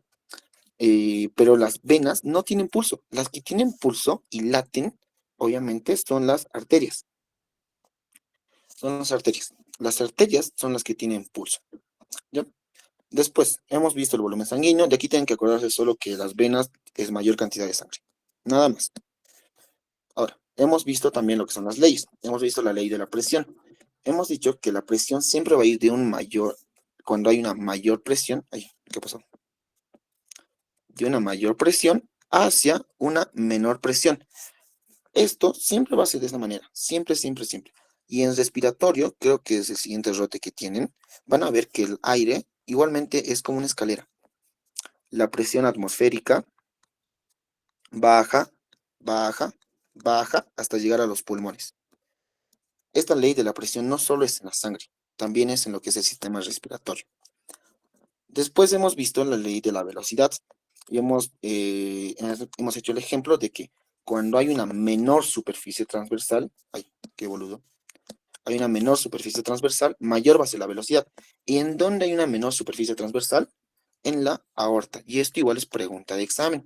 Pero las venas no tienen pulso. Las que tienen pulso y laten, obviamente, son las arterias. Son las arterias. Las arterias son las que tienen pulso. ¿Ya? Después, hemos visto el volumen sanguíneo. De aquí tienen que acordarse solo que las venas es mayor cantidad de sangre. Nada más. Ahora, hemos visto también lo que son las leyes. Hemos visto la ley de la presión. Hemos dicho que la presión siempre va a ir de un mayor, cuando hay una mayor presión, ay, ¿qué pasó? De una mayor presión hacia una menor presión. Esto siempre va a ser de esta manera, siempre, siempre, siempre. Y en respiratorio, creo que es el siguiente rote que tienen, van a ver que el aire igualmente es como una escalera. La presión atmosférica baja, baja, baja hasta llegar a los pulmones. Esta ley de la presión no solo es en la sangre, también es en lo que es el sistema respiratorio. Después hemos visto la ley de la velocidad y hemos hecho el ejemplo de que cuando hay una menor superficie transversal, ay, qué boludo, hay una menor superficie transversal, mayor va a ser la velocidad. ¿Y en dónde hay una menor superficie transversal? En la aorta. Y esto igual es pregunta de examen.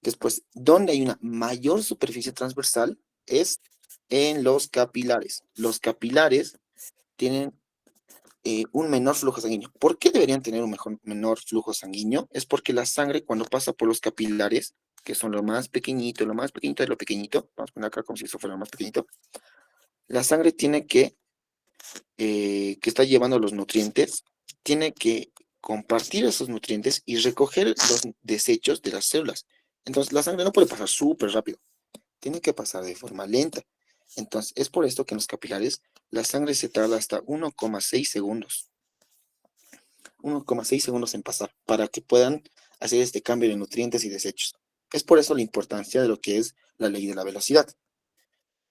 Después, ¿dónde hay una mayor superficie transversal? Es en los capilares. Los capilares tienen un menor flujo sanguíneo. ¿Por qué deberían tener un menor flujo sanguíneo? Es porque la sangre cuando pasa por los capilares, que son lo más pequeñito de lo pequeñito, vamos a poner acá como si eso fuera lo más pequeñito, la sangre tiene que está llevando los nutrientes, tiene que compartir esos nutrientes y recoger los desechos de las células. Entonces la sangre no puede pasar súper rápido, tiene que pasar de forma lenta. Entonces es por esto que en los capilares la sangre se tarda hasta 1,6 segundos. 1,6 segundos en pasar para que puedan hacer este cambio de nutrientes y desechos. Es por eso la importancia de lo que es la ley de la velocidad.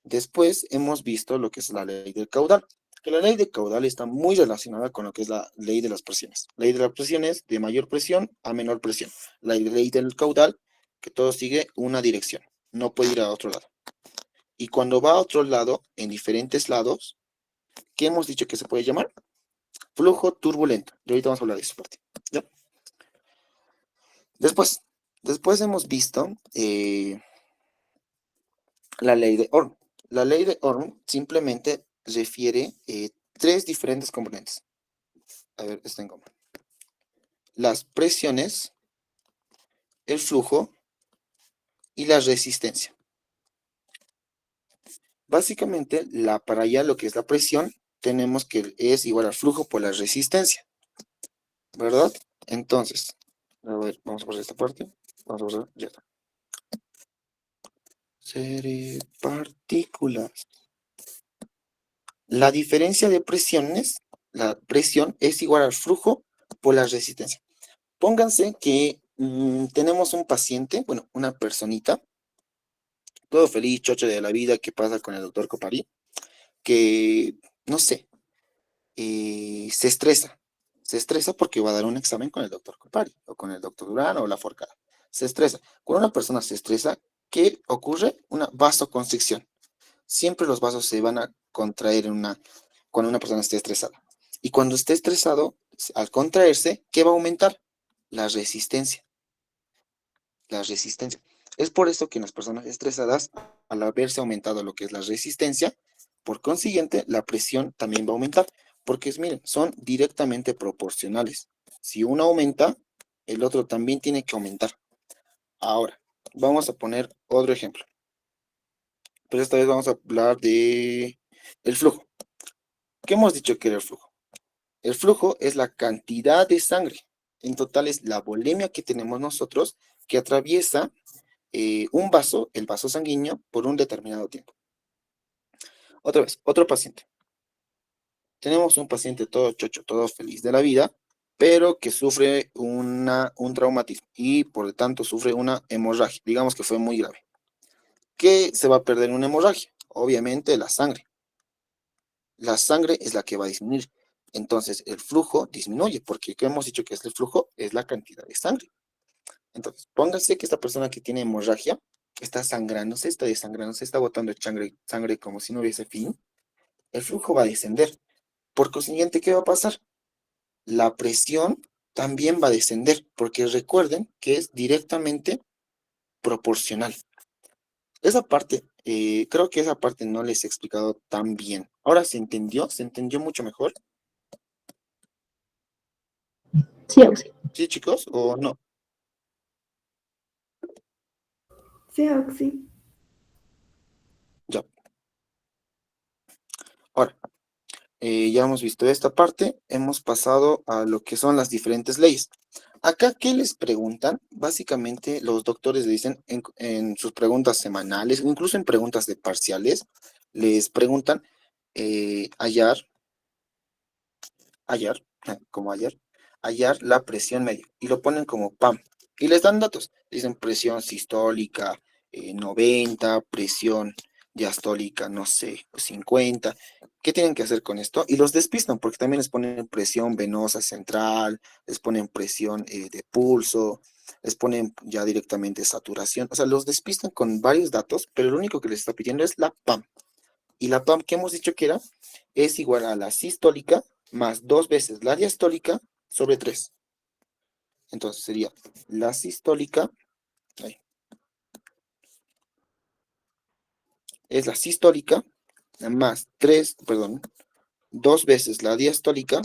Después hemos visto lo que es la ley del caudal, que la ley del caudal está muy relacionada con lo que es la ley de las presiones. La ley de las presiones de mayor presión a menor presión. La ley del caudal, que todo sigue una dirección, no puede ir a otro lado. Y cuando va a otro lado, en diferentes lados, ¿qué hemos dicho que se puede llamar? Flujo turbulento. Y ahorita vamos a hablar de esa parte. ¿Ya? Después hemos visto la ley de Ohm. La ley de Ohm simplemente refiere tres diferentes componentes. A ver, está en común. Las presiones, el flujo y la resistencia. Básicamente, para allá lo que es la presión, tenemos que es igual al flujo por la resistencia, ¿verdad? Entonces, a ver, vamos a poner esta parte. Vamos a poner, ya está. Serie partículas. La diferencia de presiones, la presión es igual al flujo por la resistencia. Pónganse que tenemos un paciente, bueno, una personita, todo feliz, chocho de la vida, que pasa con el doctor Copari, que, no sé, se estresa. Se estresa porque va a dar un examen con el doctor Copari, o con el doctor Durán, o la Forcada. Se estresa. Cuando una persona se estresa, ¿qué ocurre? Una vasoconstricción. Siempre los vasos se van a contraer cuando una persona esté estresada. Y cuando esté estresado, al contraerse, ¿qué va a aumentar? La resistencia. La resistencia. Es por esto que en las personas estresadas, al haberse aumentado lo que es la resistencia, por consiguiente, la presión también va a aumentar, porque miren, son directamente proporcionales. Si uno aumenta, el otro también tiene que aumentar. Ahora, vamos a poner otro ejemplo, pero esta vez vamos a hablar de el flujo. ¿Qué hemos dicho que era el flujo? El flujo es la cantidad de sangre. En total es la volemia que tenemos nosotros que atraviesa un vaso, el vaso sanguíneo, por un determinado tiempo. Otra vez, otro paciente. Tenemos un paciente todo chocho, todo feliz de la vida, pero que sufre un traumatismo y por lo tanto sufre una hemorragia. Digamos que fue muy grave. ¿Qué se va a perder en una hemorragia? Obviamente la sangre. La sangre es la que va a disminuir. Entonces el flujo disminuye, porque ¿qué hemos dicho que es el flujo? Es la cantidad de sangre. Entonces, pónganse que esta persona que tiene hemorragia está sangrándose, está desangrándose, está botando sangre, sangre como si no hubiese fin. El flujo va a descender. Por consiguiente, ¿qué va a pasar? La presión también va a descender, porque recuerden que es directamente proporcional. Esa parte, creo que esa parte no les he explicado tan bien. Ahora se entendió, mucho mejor. Sí, Auxi. ¿Sí, chicos? ¿O no? Sí, Auxi. Ya. Ahora, ya hemos visto esta parte, hemos pasado a lo que son las diferentes leyes. Acá, ¿qué les preguntan? Básicamente, los doctores le dicen en sus preguntas semanales, incluso en preguntas de parciales, les preguntan hallar, como hallar la presión media, y lo ponen como PAM, y les dan datos, dicen presión sistólica 90, presión diastólica, no sé, 50. ¿Qué tienen que hacer con esto? Y los despistan, porque también les ponen presión venosa central, les ponen presión de pulso, les ponen ya directamente saturación, o sea, los despistan con varios datos, pero lo único que les está pidiendo es la PAM. Y la PAM que hemos dicho que era, es igual a la sistólica más 2 veces la diastólica sobre 3. Entonces sería la sistólica, ahí, es la sistólica más 3, perdón, 2 veces la diastólica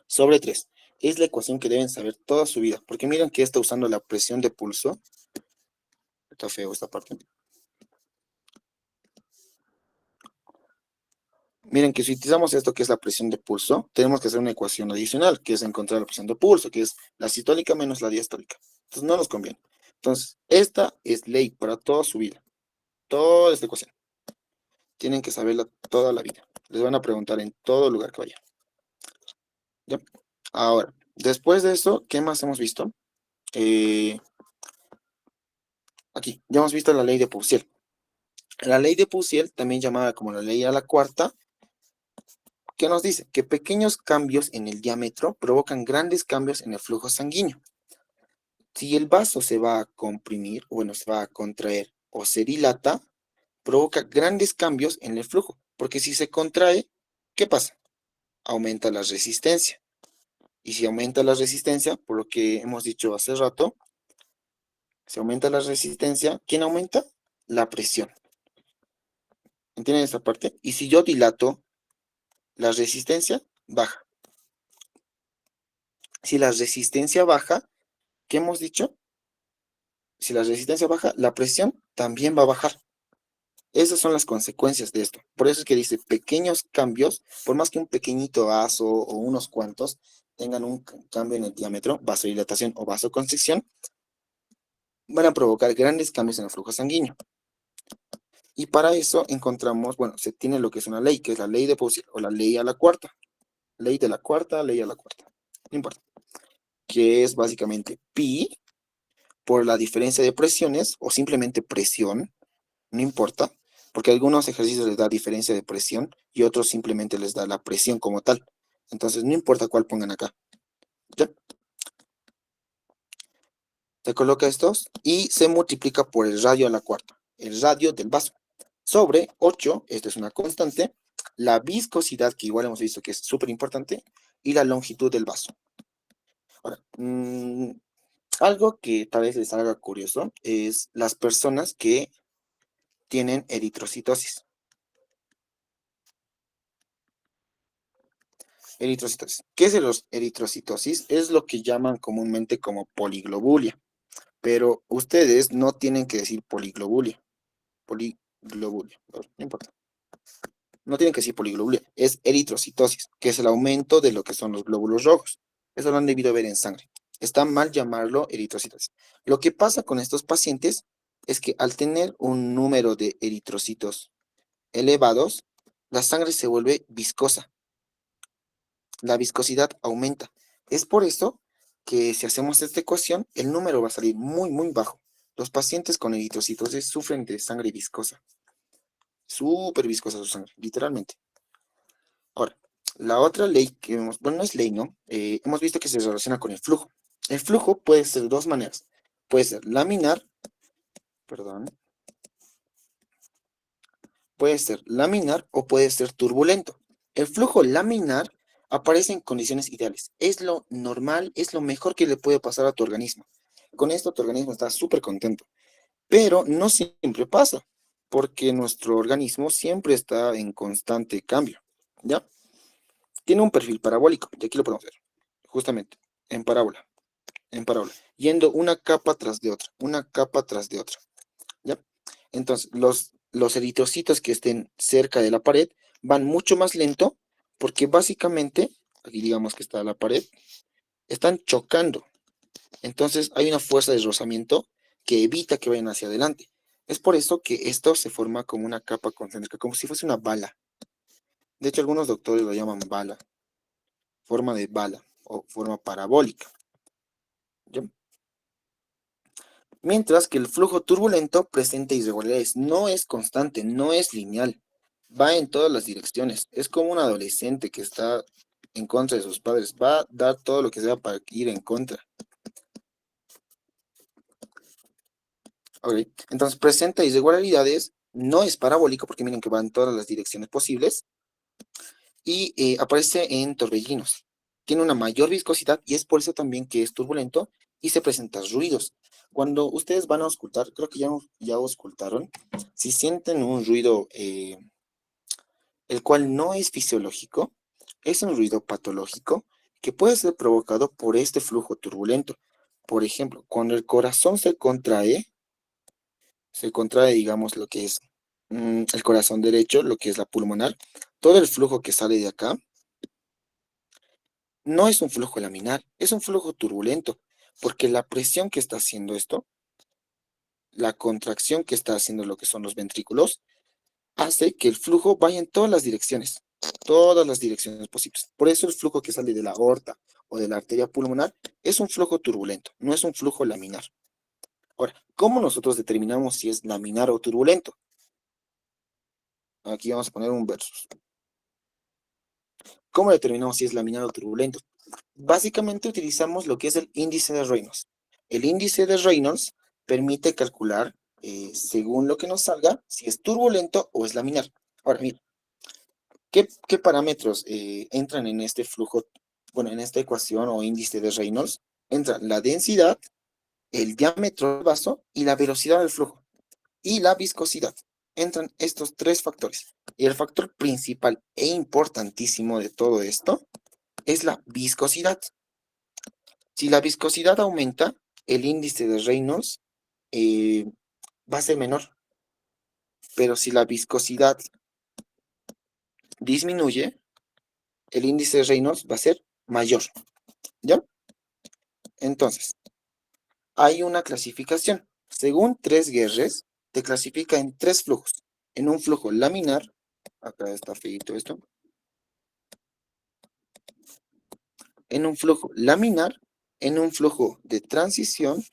sobre 3. Es la ecuación que deben saber toda su vida, porque miren que está usando la presión de pulso. Está feo esta parte. Miren que si utilizamos esto que es la presión de pulso, tenemos que hacer una ecuación adicional, que es encontrar la presión de pulso, que es la sistólica menos la diastólica. Entonces no nos conviene. Entonces, esta es ley para toda su vida. Toda esta ecuación. Tienen que saberla toda la vida. Les van a preguntar en todo lugar que vayan. ¿Ya? Ahora, después de eso, ¿qué más hemos visto? Aquí, ya hemos visto la ley de Pusiel. La ley de Pusiel, también llamada como la ley a la cuarta, que nos dice que pequeños cambios en el diámetro provocan grandes cambios en el flujo sanguíneo. Si el vaso se va a comprimir, bueno, se va a contraer o se dilata, provoca grandes cambios en el flujo, porque si se contrae, ¿qué pasa? Aumenta la resistencia. Y si aumenta la resistencia, por lo que hemos dicho hace rato, si aumenta la resistencia, ¿quién aumenta? La presión. ¿Entienden esta parte? Y si yo dilato, la resistencia baja. Si la resistencia baja, ¿qué hemos dicho? Si la resistencia baja, la presión también va a bajar. Esas son las consecuencias de esto. Por eso es que dice pequeños cambios, por más que un pequeñito vaso o unos cuantos tengan un cambio en el diámetro, vasodilatación o vasoconstricción, van a provocar grandes cambios en el flujo sanguíneo. Y para eso encontramos, bueno, se tiene lo que es una ley, que es la ley de Pusiel o la ley a la cuarta. Ley de la cuarta, ley a la cuarta. No importa. que es básicamente pi por la diferencia de presiones o simplemente presión, no importa, porque a algunos ejercicios les da diferencia de presión y otros simplemente les da la presión como tal. Entonces, no importa cuál pongan acá. ¿Ya? Se coloca estos y se multiplica por el radio a la cuarta, el radio del vaso, sobre 8, esto es una constante, la viscosidad, que igual hemos visto que es súper importante, y la longitud del vaso. Ahora, algo que tal vez les haga curioso es las personas que tienen eritrocitosis. Eritrocitosis. ¿Qué es eritrocitosis? Es lo que llaman comúnmente como poliglobulia, pero ustedes no tienen que decir poliglobulia. Poliglobulia, no importa. No tienen que decir poliglobulia, es eritrocitosis, que es el aumento de lo que son los glóbulos rojos. Eso lo han debido ver en sangre. Está mal llamarlo eritrocitosis. Lo que pasa con estos pacientes es que al tener un número de eritrocitos elevados, la sangre se vuelve viscosa. La viscosidad aumenta. Es por eso que si hacemos esta ecuación, el número va a salir muy, muy bajo. Los pacientes con eritrocitosis sufren de sangre viscosa. Súper viscosa su sangre, literalmente. Ahora, la otra ley que vemos, bueno, no es ley, ¿no? Hemos visto que se relaciona con el flujo. El flujo puede ser de dos maneras. Puede ser laminar, perdón, puede ser laminar o puede ser turbulento. El flujo laminar aparece en condiciones ideales. Es lo normal, es lo mejor que le puede pasar a tu organismo. Con esto tu organismo está súper contento. Pero no siempre pasa, porque nuestro organismo siempre está en constante cambio, ¿ya? Tiene un perfil parabólico, y aquí lo podemos ver, justamente, en parábola, yendo una capa tras de otra, una capa tras de otra, ¿ya? Entonces, los eritrocitos que estén cerca de la pared van mucho más lento, porque básicamente, aquí digamos que está la pared, están chocando. Entonces, hay una fuerza de rozamiento que evita que vayan hacia adelante. Es por eso que esto se forma como una capa concéntrica, como si fuese una bala. De hecho, algunos doctores lo llaman bala, forma de bala o forma parabólica, ¿ya? Mientras que el flujo turbulento presenta irregularidades, no es constante, no es lineal, va en todas las direcciones. Es como un adolescente que está en contra de sus padres, va a dar todo lo que sea para ir en contra. Okay. Entonces presenta irregularidades, no es parabólico porque miren que va en todas las direcciones posibles y aparece en torbellinos. Tiene una mayor viscosidad y es por eso también que es turbulento y se presentan ruidos. Cuando ustedes van a auscultar, creo que ya auscultaron, si sienten un ruido el cual no es fisiológico, es un ruido patológico que puede ser provocado por este flujo turbulento. Por ejemplo, cuando el corazón se contrae, digamos, lo que es el corazón derecho, lo que es la pulmonar, todo el flujo que sale de acá no es un flujo laminar, es un flujo turbulento, porque la presión que está haciendo esto, la contracción que está haciendo lo que son los ventrículos, hace que el flujo vaya en todas las direcciones posibles. Por eso el flujo que sale de la aorta o de la arteria pulmonar es un flujo turbulento, no es un flujo laminar. Ahora, ¿cómo nosotros determinamos si es laminar o turbulento? Aquí vamos a poner un versus. ¿Cómo determinamos si es laminar o turbulento? Básicamente utilizamos lo que es el índice de Reynolds. El índice de Reynolds permite calcular, según lo que nos salga, si es turbulento o es laminar. Ahora, mira, ¿qué parámetros entran en este flujo, bueno, en esta ecuación o índice de Reynolds? Entra la densidad, el diámetro del vaso y la velocidad del flujo. Y la viscosidad. Entran estos tres factores. Y el factor principal e importantísimo de todo esto es la viscosidad. Si la viscosidad aumenta, el índice de Reynolds va a ser menor. Pero si la viscosidad disminuye, el índice de Reynolds va a ser mayor. ¿Ya? Entonces, hay una clasificación. Según tres Guerres, te clasifica en tres flujos. En un flujo laminar, acá está feito esto. En un flujo laminar, en un flujo de transición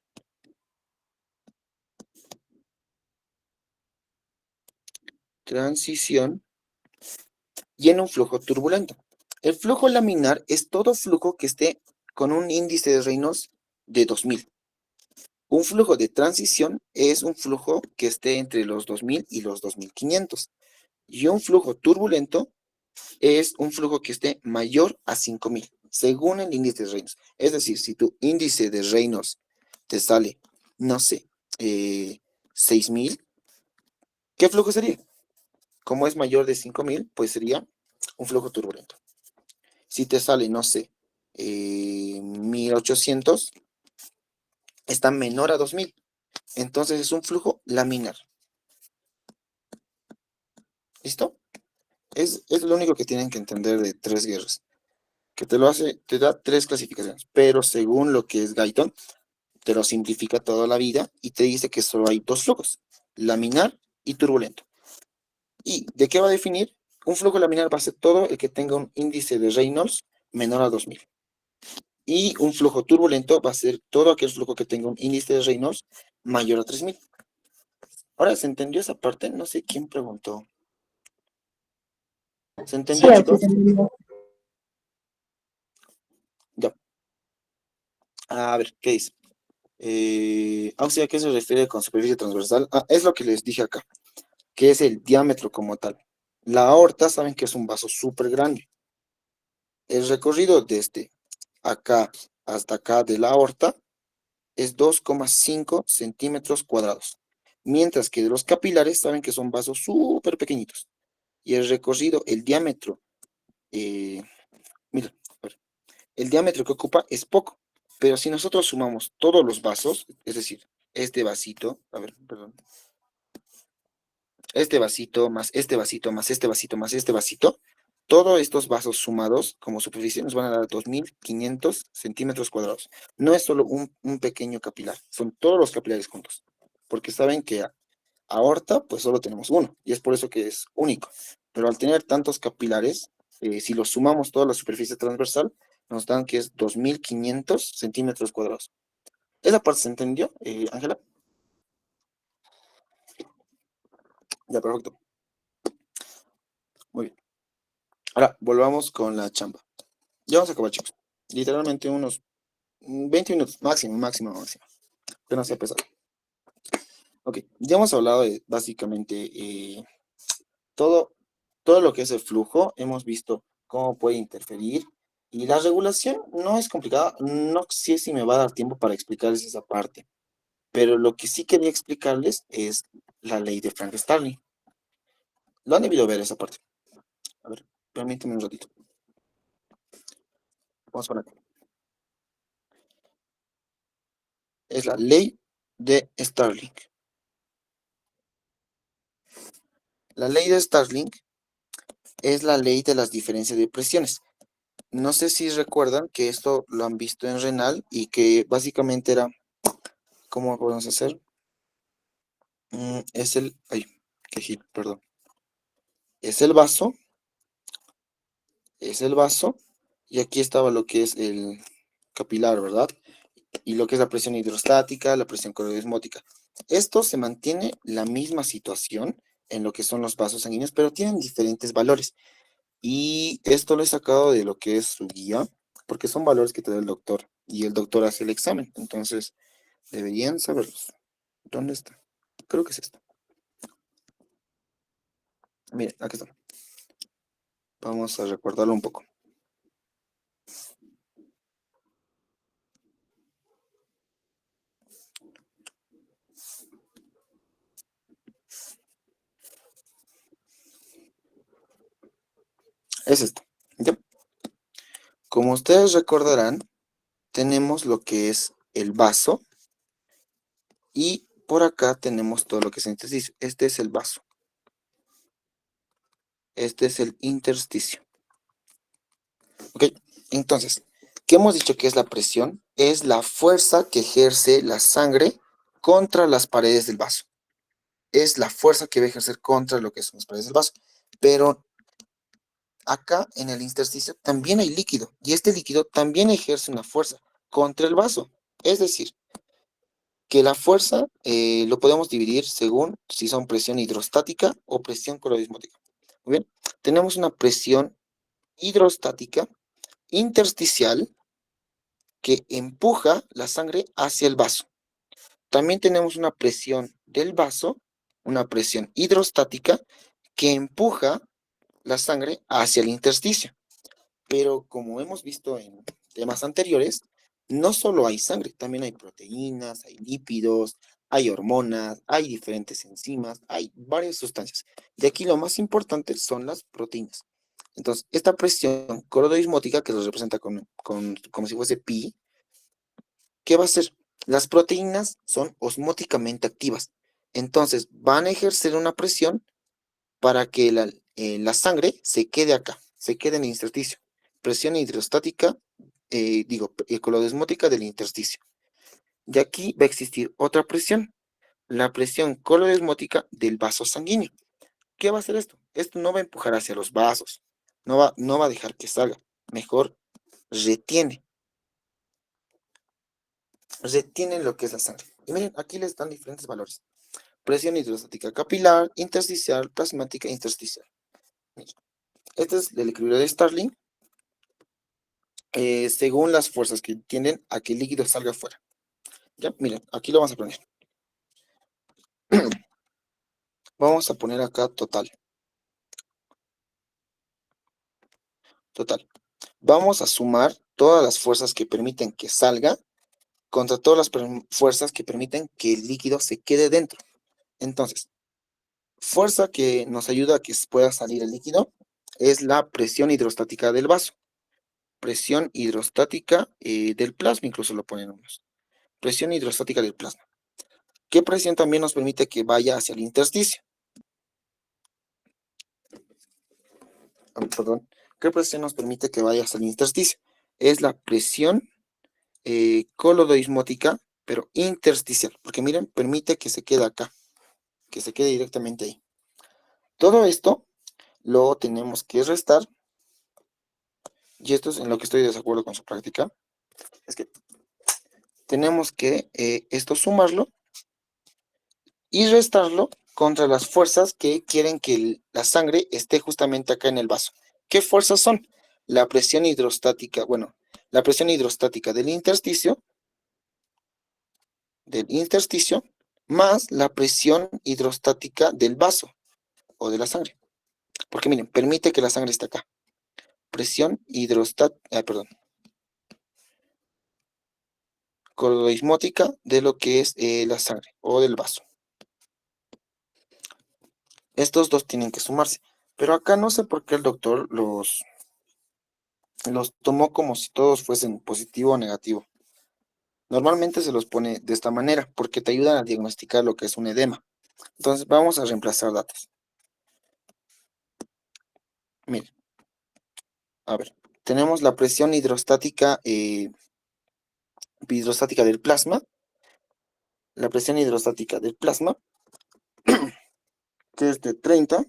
y en un flujo turbulento. El flujo laminar es todo flujo que esté con un índice de Reynolds de 2000. Un flujo de transición es un flujo que esté entre los 2000 y los 2500. Y un flujo turbulento es un flujo que esté mayor a 5000, según el índice de Reynolds. Es decir, si tu índice de Reynolds te sale, no sé, 6000, ¿qué flujo sería? Como es mayor de 5000, pues sería un flujo turbulento. Si te sale, no sé, 1800, está menor a 2000. Entonces es un flujo laminar. ¿Listo? Es lo único que tienen que entender de tres guerras. Que te da tres clasificaciones. Pero según lo que es Guyton, te lo simplifica toda la vida y te dice que solo hay dos flujos: laminar y turbulento. ¿Y de qué va a definir? Un flujo laminar va a ser todo el que tenga un índice de Reynolds menor a 2000. Y un flujo turbulento va a ser todo aquel flujo que tenga un índice de Reynolds mayor a 3000. Ahora, ¿se entendió esa parte? No sé quién preguntó. ¿Se entendió, Sí, chicos? se entendió. Ya. A ver, ¿qué dice? ¿A qué se refiere con superficie transversal? Es lo que les dije acá, que es el diámetro como tal. La aorta, saben que es un vaso súper grande. El recorrido desde acá hasta acá de la aorta es 2,5 centímetros cuadrados. Mientras que de los capilares, saben que son vasos súper pequeñitos. Y el recorrido, el diámetro, mira, a ver, el diámetro que ocupa es poco. Pero si nosotros sumamos todos los vasos, es decir, este vasito, a ver, perdón, este vasito, más este vasito, más este vasito, más este vasito, todos estos vasos sumados como superficie nos van a dar 2500 centímetros cuadrados. No es solo un pequeño capilar, son todos los capilares juntos. Porque saben que aorta, pues solo tenemos uno, y es por eso que es único. Pero al tener tantos capilares, si los sumamos toda la superficie transversal, nos dan que es 2500 centímetros cuadrados. ¿Esa parte se entendió, Ángela? Ya, perfecto. Muy bien. Ahora, volvamos con la chamba. Ya vamos a acabar, chicos. Literalmente unos 20 minutos, máximo, máximo, máximo. Que no sea pesado. Ok, ya hemos hablado de básicamente todo lo que es el flujo. Hemos visto cómo puede interferir. Y la regulación no es complicada. No sé si me va a dar tiempo para explicarles esa parte. Pero lo que sí quería explicarles es la ley de Frank-Starling. Lo han debido ver esa parte. A ver, permíteme un ratito. Vamos para acá. Es la ley de Starling. La ley de Starling es la ley de las diferencias de presiones. No sé si recuerdan que esto lo han visto en renal y que básicamente era, ¿cómo podemos hacer? Es el, ay, qué gil, perdón. Es el vaso, y aquí estaba lo que es el capilar, ¿verdad? Y lo que es la presión hidrostática, la presión coroidosmótica. Esto se mantiene la misma situación en lo que son los vasos sanguíneos, pero tienen diferentes valores. Y esto lo he sacado de lo que es su guía, porque son valores que te da el doctor, y el doctor hace el examen, entonces deberían saberlos. ¿Dónde está? Creo que es esto. Miren, aquí está. Vamos a recordarlo un poco. Es esto. ¿Ya? Como ustedes recordarán, tenemos lo que es el vaso, y por acá tenemos todo lo que es el intersticio. Este es el vaso. Este es el intersticio. ¿Ok? Entonces, ¿qué hemos dicho que es la presión? Es la fuerza que ejerce la sangre contra las paredes del vaso. Es la fuerza que va a ejercer contra lo que son las paredes del vaso. Pero acá en el intersticio también hay líquido, y este líquido también ejerce una fuerza contra el vaso. Es decir, que la fuerza lo podemos dividir según si son presión hidrostática o presión calorismótica. Muy bien, tenemos una presión hidrostática intersticial que empuja la sangre hacia el vaso. También tenemos una presión del vaso, una presión hidrostática que empuja la sangre hacia el intersticio. Pero como hemos visto en temas anteriores, no solo hay sangre, también hay proteínas, hay lípidos, hay hormonas, hay diferentes enzimas, hay varias sustancias. De aquí lo más importante son las proteínas. Entonces, esta presión coroidosmótica, que se representa como si fuese pi, ¿qué va a hacer? Las proteínas son osmóticamente activas. Entonces, van a ejercer una presión para que la sangre se quede acá, se quede en el intersticio. Presión hidrostática, colodesmótica del intersticio. De aquí va a existir otra presión, la presión colodesmótica del vaso sanguíneo. ¿Qué va a hacer esto? Esto no va a empujar hacia los vasos, no va a dejar que salga, mejor retiene lo que es la sangre. Y miren, aquí les dan diferentes valores. Presión hidrostática capilar, intersticial, plasmática, intersticial. Miren, este es el equilibrio de Starling, según las fuerzas que tienden a que el líquido salga afuera. Ya, miren, aquí lo vamos a poner. Vamos a poner acá total. Total. Vamos a sumar todas las fuerzas que permiten que salga contra todas las fuerzas que permiten que el líquido se quede dentro. Entonces, fuerza que nos ayuda a que pueda salir el líquido es la presión hidrostática del vaso. Presión hidrostática del plasma, incluso lo ponen unos. Presión hidrostática del plasma. ¿Qué presión también nos permite que vaya hacia el intersticio? Perdón. ¿Qué presión nos permite que vaya hacia el intersticio? Es la presión coloidosmótica, pero intersticial, porque miren, permite que se quede acá, que se quede directamente ahí. Todo esto lo tenemos que restar, y esto es en lo que estoy de desacuerdo con su práctica, es que tenemos que esto sumarlo y restarlo contra las fuerzas que quieren que la sangre esté justamente acá en el vaso. ¿Qué fuerzas son? La presión hidrostática, bueno, la presión hidrostática del intersticio, más la presión hidrostática del vaso o de la sangre. Porque miren, permite que la sangre esté acá. Presión hidrostática, perdón, coloidosmótica de lo que es la sangre o del vaso. Estos dos tienen que sumarse. Pero acá no sé por qué el doctor los tomó como si todos fuesen positivo o negativo. Normalmente se los pone de esta manera porque te ayudan a diagnosticar lo que es un edema. Entonces vamos a reemplazar datos. Miren, a ver, tenemos la presión hidrostática del plasma. La presión hidrostática del plasma, que es de 30.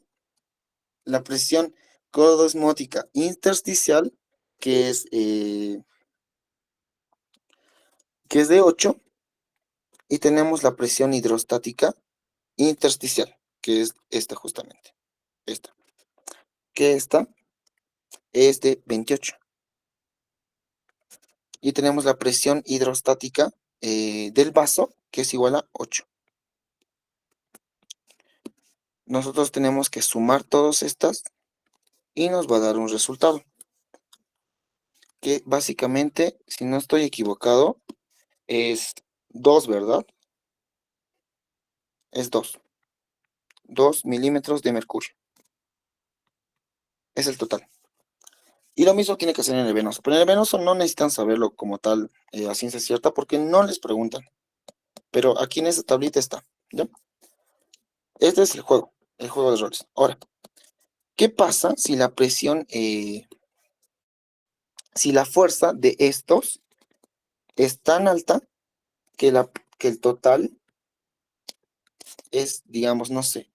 La presión coloidosmótica intersticial, que es de 8. Y tenemos la presión hidrostática intersticial, que es esta justamente. Esta. Que esta es de 28. Y tenemos la presión hidrostática del vaso, que es igual a 8. Nosotros tenemos que sumar todas estas y nos va a dar un resultado. Que básicamente, si no estoy equivocado, es 2, ¿verdad? Es 2. 2 milímetros de mercurio. Es el total. Y lo mismo tiene que ser en el venoso. Pero en el venoso no necesitan saberlo como tal, a ciencia cierta, porque no les preguntan. Pero aquí en esta tablita está, ¿ya? Este es el juego de roles. Ahora, ¿qué pasa si la presión, si la fuerza de estos es tan alta que el total es, digamos, no sé,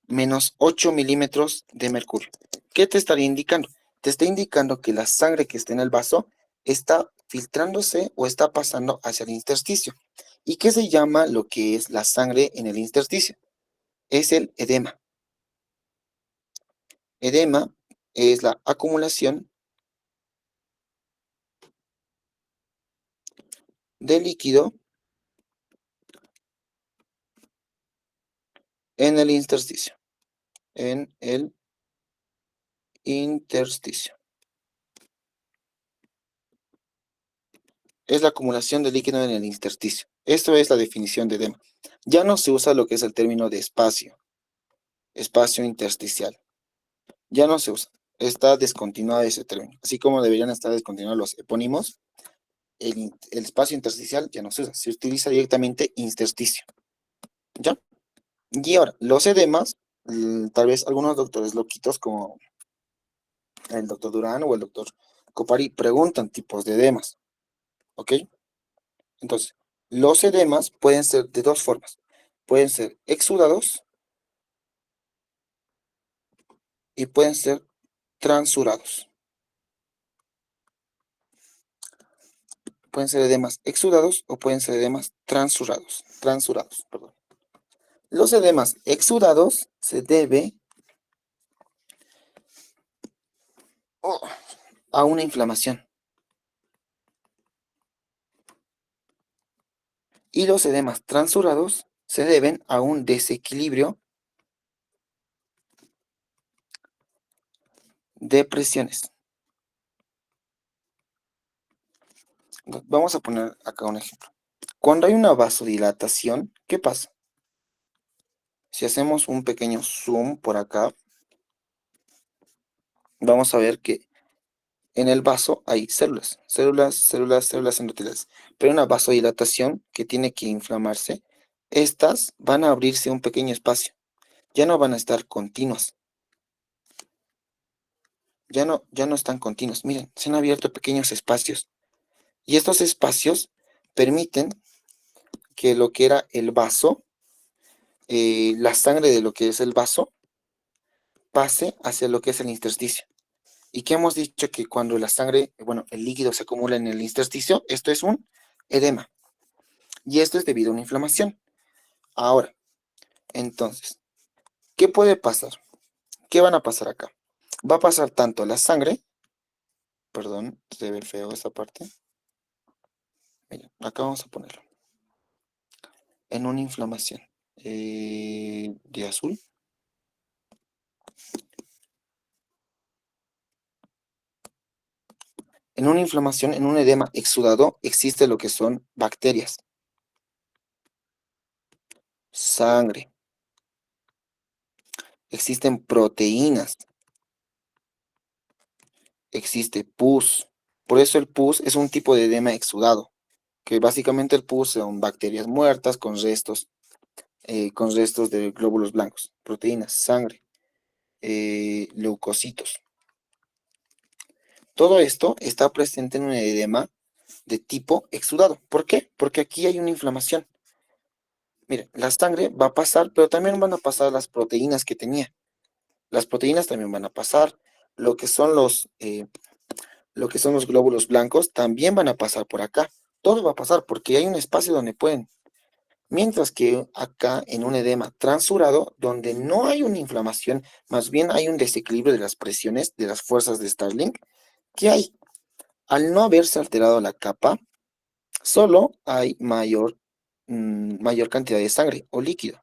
menos 8 milímetros de mercurio? ¿Qué te estaría indicando? te está indicando que la sangre que está en el vaso está filtrándose o está pasando hacia el intersticio. ¿Y qué se llama lo que es la sangre en el intersticio? Es el edema. Edema es la acumulación de líquido en el intersticio. En el intersticio. Es la acumulación de líquido en el intersticio. Esto es la definición de edema. Ya no se usa lo que es el término de espacio intersticial. Ya no se usa. Está descontinuado ese término. Así como deberían estar descontinuados los epónimos, el espacio intersticial ya no se usa. Se utiliza directamente intersticio. ¿Ya? Y ahora, los edemas, tal vez algunos doctores loquitos como el doctor Durán o el doctor Copari preguntan tipos de edemas. ¿Ok? Entonces, los edemas pueden ser de dos formas. Pueden ser exudados y pueden ser transurados. Pueden ser edemas exudados o pueden ser edemas transurados. Perdón. Los edemas exudados se debe a una inflamación. Y los edemas transurados se deben a un desequilibrio de presiones. Vamos a poner acá un ejemplo. Cuando hay una vasodilatación, ¿qué pasa? Si hacemos un pequeño zoom por acá, vamos a ver que en el vaso hay células endoteliales. Pero una vasodilatación que tiene que inflamarse, estas van a abrirse un pequeño espacio. Ya no van a estar continuas. Ya no están continuas. Miren, se han abierto pequeños espacios. Y estos espacios permiten que lo que era el vaso, la sangre de lo que es el vaso, pase hacia lo que es el intersticio. Y que hemos dicho que cuando la sangre, bueno, el líquido se acumula en el intersticio, esto es un edema. Y esto es debido a una inflamación. Ahora, entonces, ¿qué puede pasar? ¿Qué van a pasar acá? Va a pasar tanto la sangre, perdón, se ve feo esta parte. Miren, acá vamos a ponerlo. En una inflamación de azul. En una inflamación, en un edema exudado, existe lo que son bacterias, sangre, existen proteínas, existe pus. Por eso el pus es un tipo de edema exudado, que básicamente el pus son bacterias muertas con restos de glóbulos blancos, proteínas, sangre, leucocitos. Todo esto está presente en un edema de tipo exudado. ¿Por qué? Porque aquí hay una inflamación. Miren, la sangre va a pasar, pero también van a pasar las proteínas que tenía. Las proteínas también van a pasar. Lo que son los glóbulos blancos también van a pasar por acá. Todo va a pasar porque hay un espacio donde pueden. Mientras que acá en un edema transurado, donde no hay una inflamación, más bien hay un desequilibrio de las presiones, de las fuerzas de Starling, ¿qué hay? Al no haberse alterado la capa, solo hay mayor cantidad de sangre o líquido.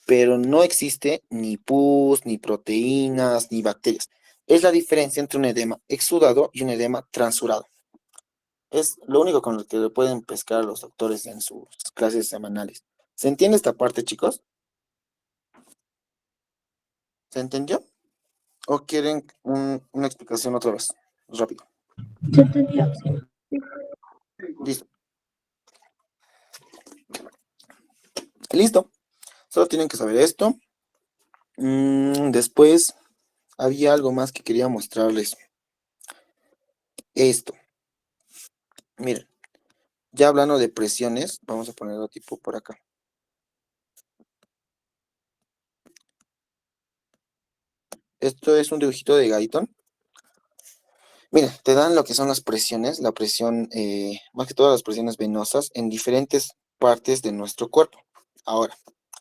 Pero no existe ni pus, ni proteínas, ni bacterias. Es la diferencia entre un edema exudado y un edema transurado. Es lo único con lo que le pueden pescar a los doctores en sus clases semanales. ¿Se entiende esta parte, chicos? ¿Se entendió? ¿O quieren una explicación otra vez? Rápido. ¿Se entendió? Sí. Listo. Listo. Solo tienen que saber esto. Después había algo más que quería mostrarles. Esto. Miren. Ya hablando de presiones, vamos a ponerlo tipo por acá. Esto es un dibujito de Guyton. Mira, te dan lo que son las presiones, la presión, más que todas las presiones venosas en diferentes partes de nuestro cuerpo. Ahora,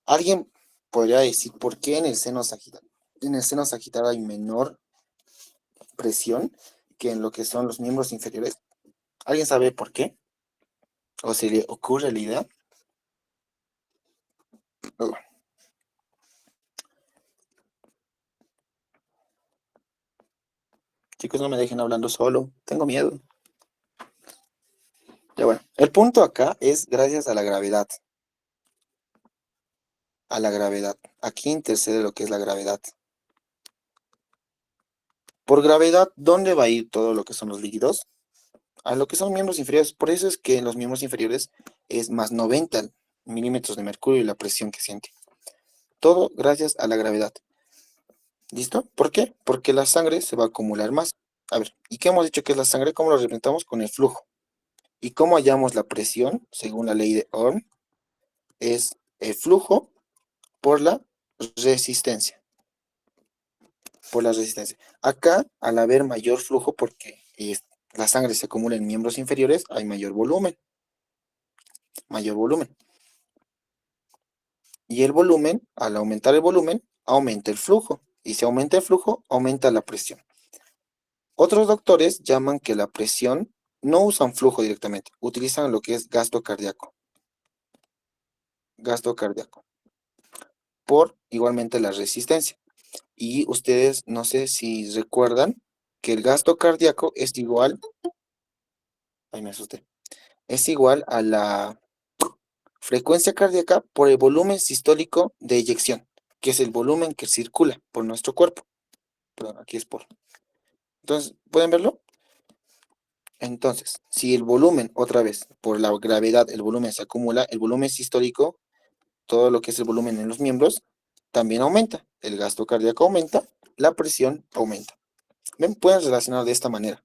alguien podría decir por qué en el seno sagital hay menor presión que en lo que son los miembros inferiores. ¿Alguien sabe por qué? ¿O se le ocurre la idea? Oh, chicos, no me dejen hablando solo, tengo miedo. Ya bueno, el punto acá es gracias a la gravedad. A la gravedad. Aquí intercede lo que es la gravedad. Por gravedad, ¿dónde va a ir todo lo que son los líquidos? A lo que son miembros inferiores. Por eso es que en los miembros inferiores es más 90 milímetros de mercurio la presión que siente. Todo gracias a la gravedad. ¿Listo? ¿Por qué? Porque la sangre se va a acumular más. A ver, ¿y qué hemos dicho que es la sangre? ¿Cómo lo representamos? Con el flujo. ¿Y cómo hallamos la presión? Según la ley de Ohm, es el flujo por la resistencia. Por la resistencia. Acá, al haber mayor flujo, porque la sangre se acumula en miembros inferiores, hay mayor volumen. Mayor volumen. Y el volumen, al aumentar el volumen, aumenta el flujo. Y si aumenta el flujo, aumenta la presión. Otros doctores llaman que la presión no usan flujo directamente, utilizan lo que es gasto cardíaco. Gasto cardíaco. Por igualmente la resistencia. Y ustedes, no sé si recuerdan que el gasto cardíaco es igual, ay me asusté, es igual a la frecuencia cardíaca por el volumen sistólico de eyección, que es el volumen que circula por nuestro cuerpo. Perdón, aquí es por. Entonces, ¿pueden verlo? Entonces, si el volumen, otra vez, por la gravedad, el volumen se acumula, el volumen sistólico, todo lo que es el volumen en los miembros, también aumenta. El gasto cardíaco aumenta, la presión aumenta. ¿Ven? Pueden relacionar de esta manera.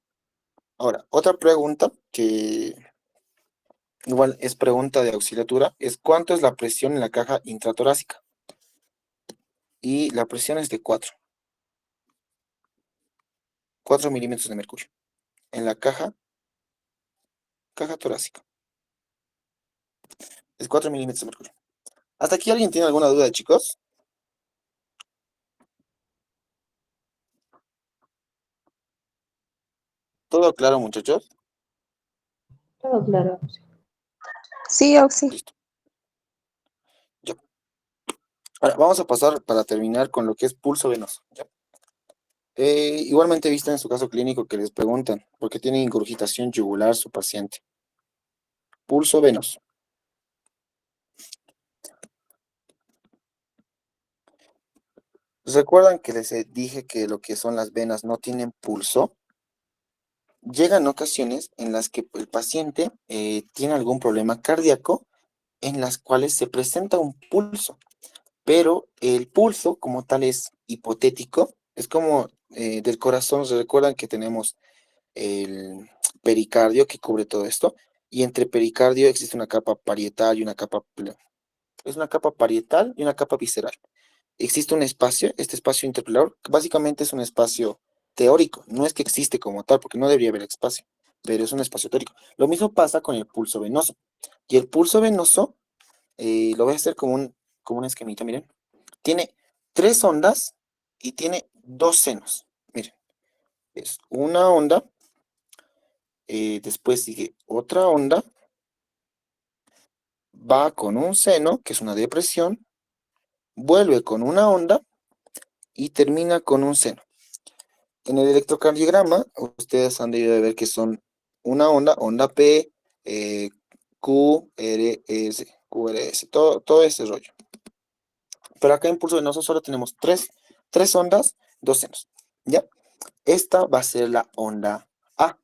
Ahora, otra pregunta que igual es pregunta de auxiliatura, es ¿cuánto es la presión en la caja intratorácica? Y la presión es de 4 milímetros de mercurio. En la caja torácica. Es 4 milímetros de mercurio. ¿Hasta aquí alguien tiene alguna duda, chicos? ¿Todo claro, muchachos? Todo claro. Sí, Oxy. Listo. Ya. Ahora, vamos a pasar para terminar con lo que es pulso venoso. ¿Ya? Igualmente viste en su caso clínico que les preguntan por qué tiene ingurgitación yugular su paciente. Pulso venoso. ¿Recuerdan que les dije que lo que son las venas no tienen pulso? Llegan ocasiones en las que el paciente tiene algún problema cardíaco en las cuales se presenta un pulso, pero el pulso como tal es hipotético, es como del corazón. ¿Se recuerdan que tenemos el pericardio que cubre todo esto? Y entre pericardio existe una capa parietal y una capa, es una capa parietal y una capa visceral. Existe un espacio, este espacio interpelar, que básicamente es un espacio teórico, no es que existe como tal, porque no debería haber espacio, pero es un espacio teórico. Lo mismo pasa con el pulso venoso. Y el pulso venoso, lo voy a hacer como un esquemita, miren. Tiene 3 ondas y tiene 2 senos. Miren, es una onda, después sigue otra onda, va con un seno, que es una depresión, vuelve con una onda y termina con un seno. En el electrocardiograma, ustedes han debido de ver que son una onda, onda P, QRS, QRS, todo ese rollo. Pero acá en pulso venoso solo tenemos tres ondas, 2 senos. ¿Ya? Esta va a ser la onda A.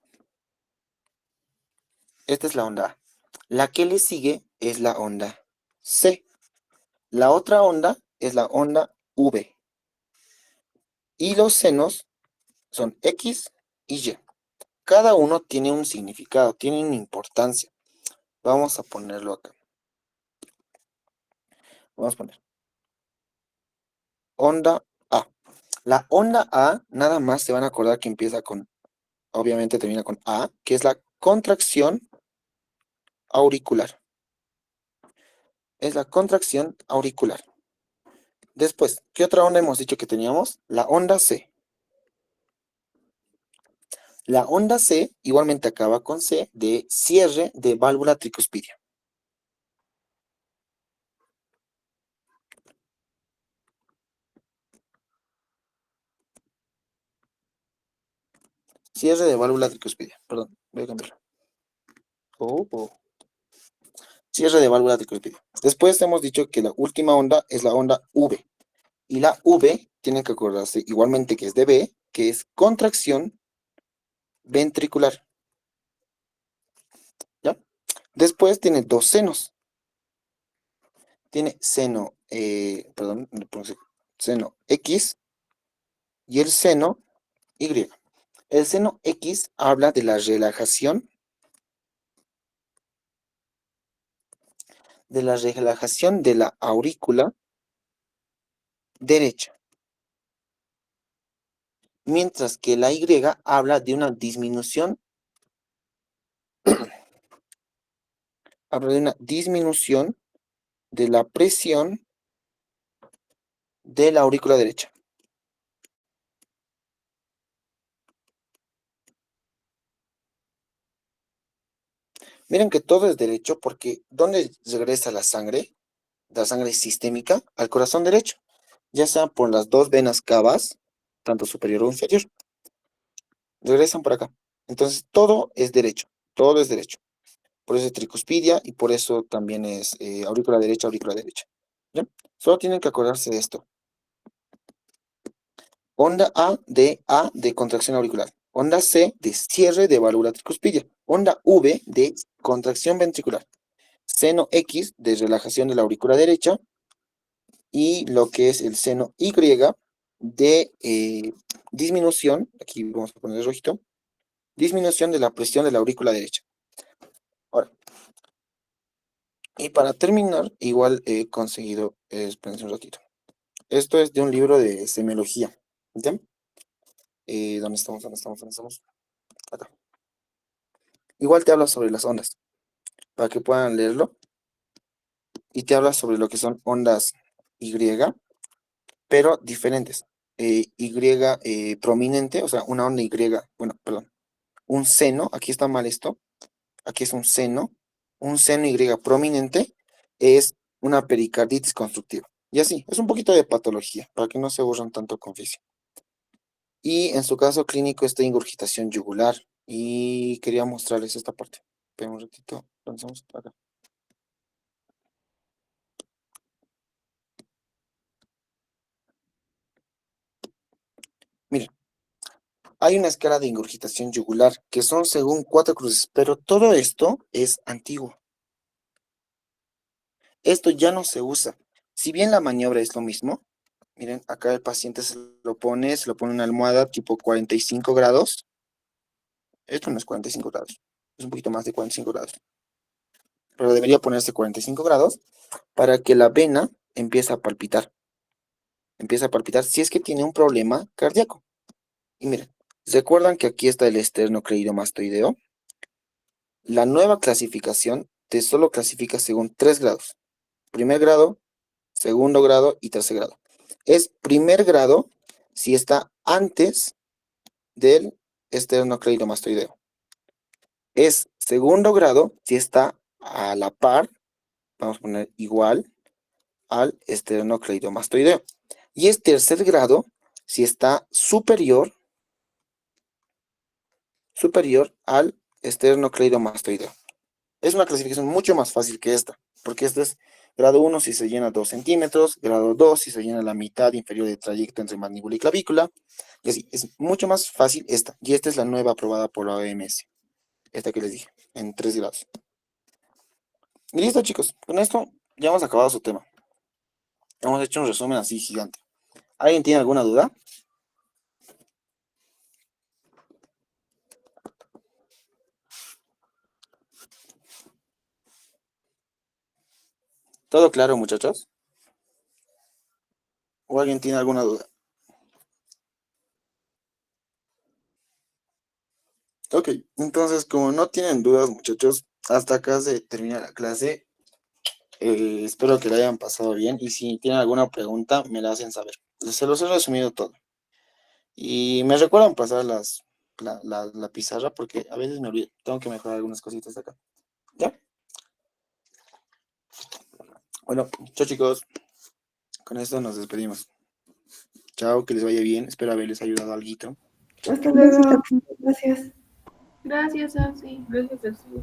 Esta es la onda A. La que le sigue es la onda C. La otra onda es la onda V. Y los senos son X y Y. Cada uno tiene un significado, tiene una importancia. Vamos a ponerlo acá. Vamos a poner onda A. La onda A, nada más se van a acordar que empieza con, obviamente termina con A, que es la contracción auricular. Es la contracción auricular. Después, ¿qué otra onda hemos dicho que teníamos? La onda C. La onda C igualmente acaba con C de cierre de válvula tricuspidia. Cierre de válvula tricuspidia. Perdón, voy a cambiarlo. Cierre de válvula tricuspidia. Después hemos dicho que la última onda es la onda V. Y la V, tienen que acordarse igualmente que es de B, que es contracción ventricular. ¿Ya? Después tiene dos senos. Tiene seno, perdón, seno X y el seno Y. El seno X habla de la relajación de la aurícula derecha, mientras que la Y habla de una disminución, de la presión de la aurícula derecha. Miren que todo es derecho porque ¿dónde regresa la sangre? La sangre sistémica al corazón derecho, ya sea por las dos venas cavas, tanto superior o inferior, regresan por acá. Entonces todo es derecho, todo es derecho. Por eso es tricuspidia y por eso también es aurícula derecha, aurícula derecha. ¿Ya? Solo tienen que acordarse de esto. Onda A de contracción auricular. Onda C de cierre de válvula tricuspidia. Onda V de contracción ventricular. Seno X de relajación de la aurícula derecha. Y lo que es el seno Y de disminución, aquí vamos a poner el rojito, disminución de la presión de la aurícula derecha. Ahora, y para terminar, igual he conseguido, espérense un ratito. Esto es de un libro de semiología. ¿Ya? ¿Dónde estamos? ¿Dónde estamos? ¿Dónde estamos? Acá. Igual te habla sobre las ondas, para que puedan leerlo. Y te habla sobre lo que son ondas Y, pero diferentes. Y prominente, o sea, una onda Y, bueno, perdón, un seno, aquí está mal esto, aquí es un seno Y prominente es una pericarditis constructiva. Y así, es un poquito de patología, para que no se aburran tanto con física. Y en su caso clínico está ingurgitación yugular. Y quería mostrarles esta parte. Esperen un ratito, lanzamos acá. Miren, hay una escala de ingurgitación yugular que son según 4 cruces, pero todo esto es antiguo. Esto ya no se usa. Si bien la maniobra es lo mismo, miren, acá el paciente se lo pone en una almohada tipo 45 grados. Esto no es 45 grados, es un poquito más de 45 grados. Pero debería ponerse 45 grados para que la vena empiece a palpitar. Empieza a palpitar si es que tiene un problema cardíaco. Y miren, ¿recuerdan que aquí está el esternocleidomastoideo? La nueva clasificación te solo clasifica según 3 grados. Primer grado, segundo grado y tercer grado. Es primer grado si está antes del esternocleidomastoideo. Es segundo grado si está a la par, vamos a poner igual, al esternocleidomastoideo. Y es tercer grado si está superior al esternocleidomastoideo. Es una clasificación mucho más fácil que esta, porque esta es grado 1 si se llena 2 centímetros, grado 2 si se llena la mitad inferior de trayecto entre mandíbula y clavícula, y así, es mucho más fácil esta, y esta es la nueva aprobada por la OMS, esta que les dije, en 3 grados. Y listo, chicos, con esto ya hemos acabado su tema. Hemos hecho un resumen así gigante. ¿Alguien tiene alguna duda? ¿Todo claro, muchachos? ¿O alguien tiene alguna duda? Ok, entonces como no tienen dudas, muchachos, hasta acá se termina la clase. Espero que la hayan pasado bien y si tienen alguna pregunta me la hacen saber. Se los he resumido todo. Y me recuerdan pasar la pizarra porque a veces me olvido. Tengo que mejorar algunas cositas de acá. ¿Ya? Bueno, chao chicos. Con esto nos despedimos. Chao, que les vaya bien. Espero haberles ayudado algo. Hasta Besito. luego. Gracias. Gracias, Asi. Gracias, Asi.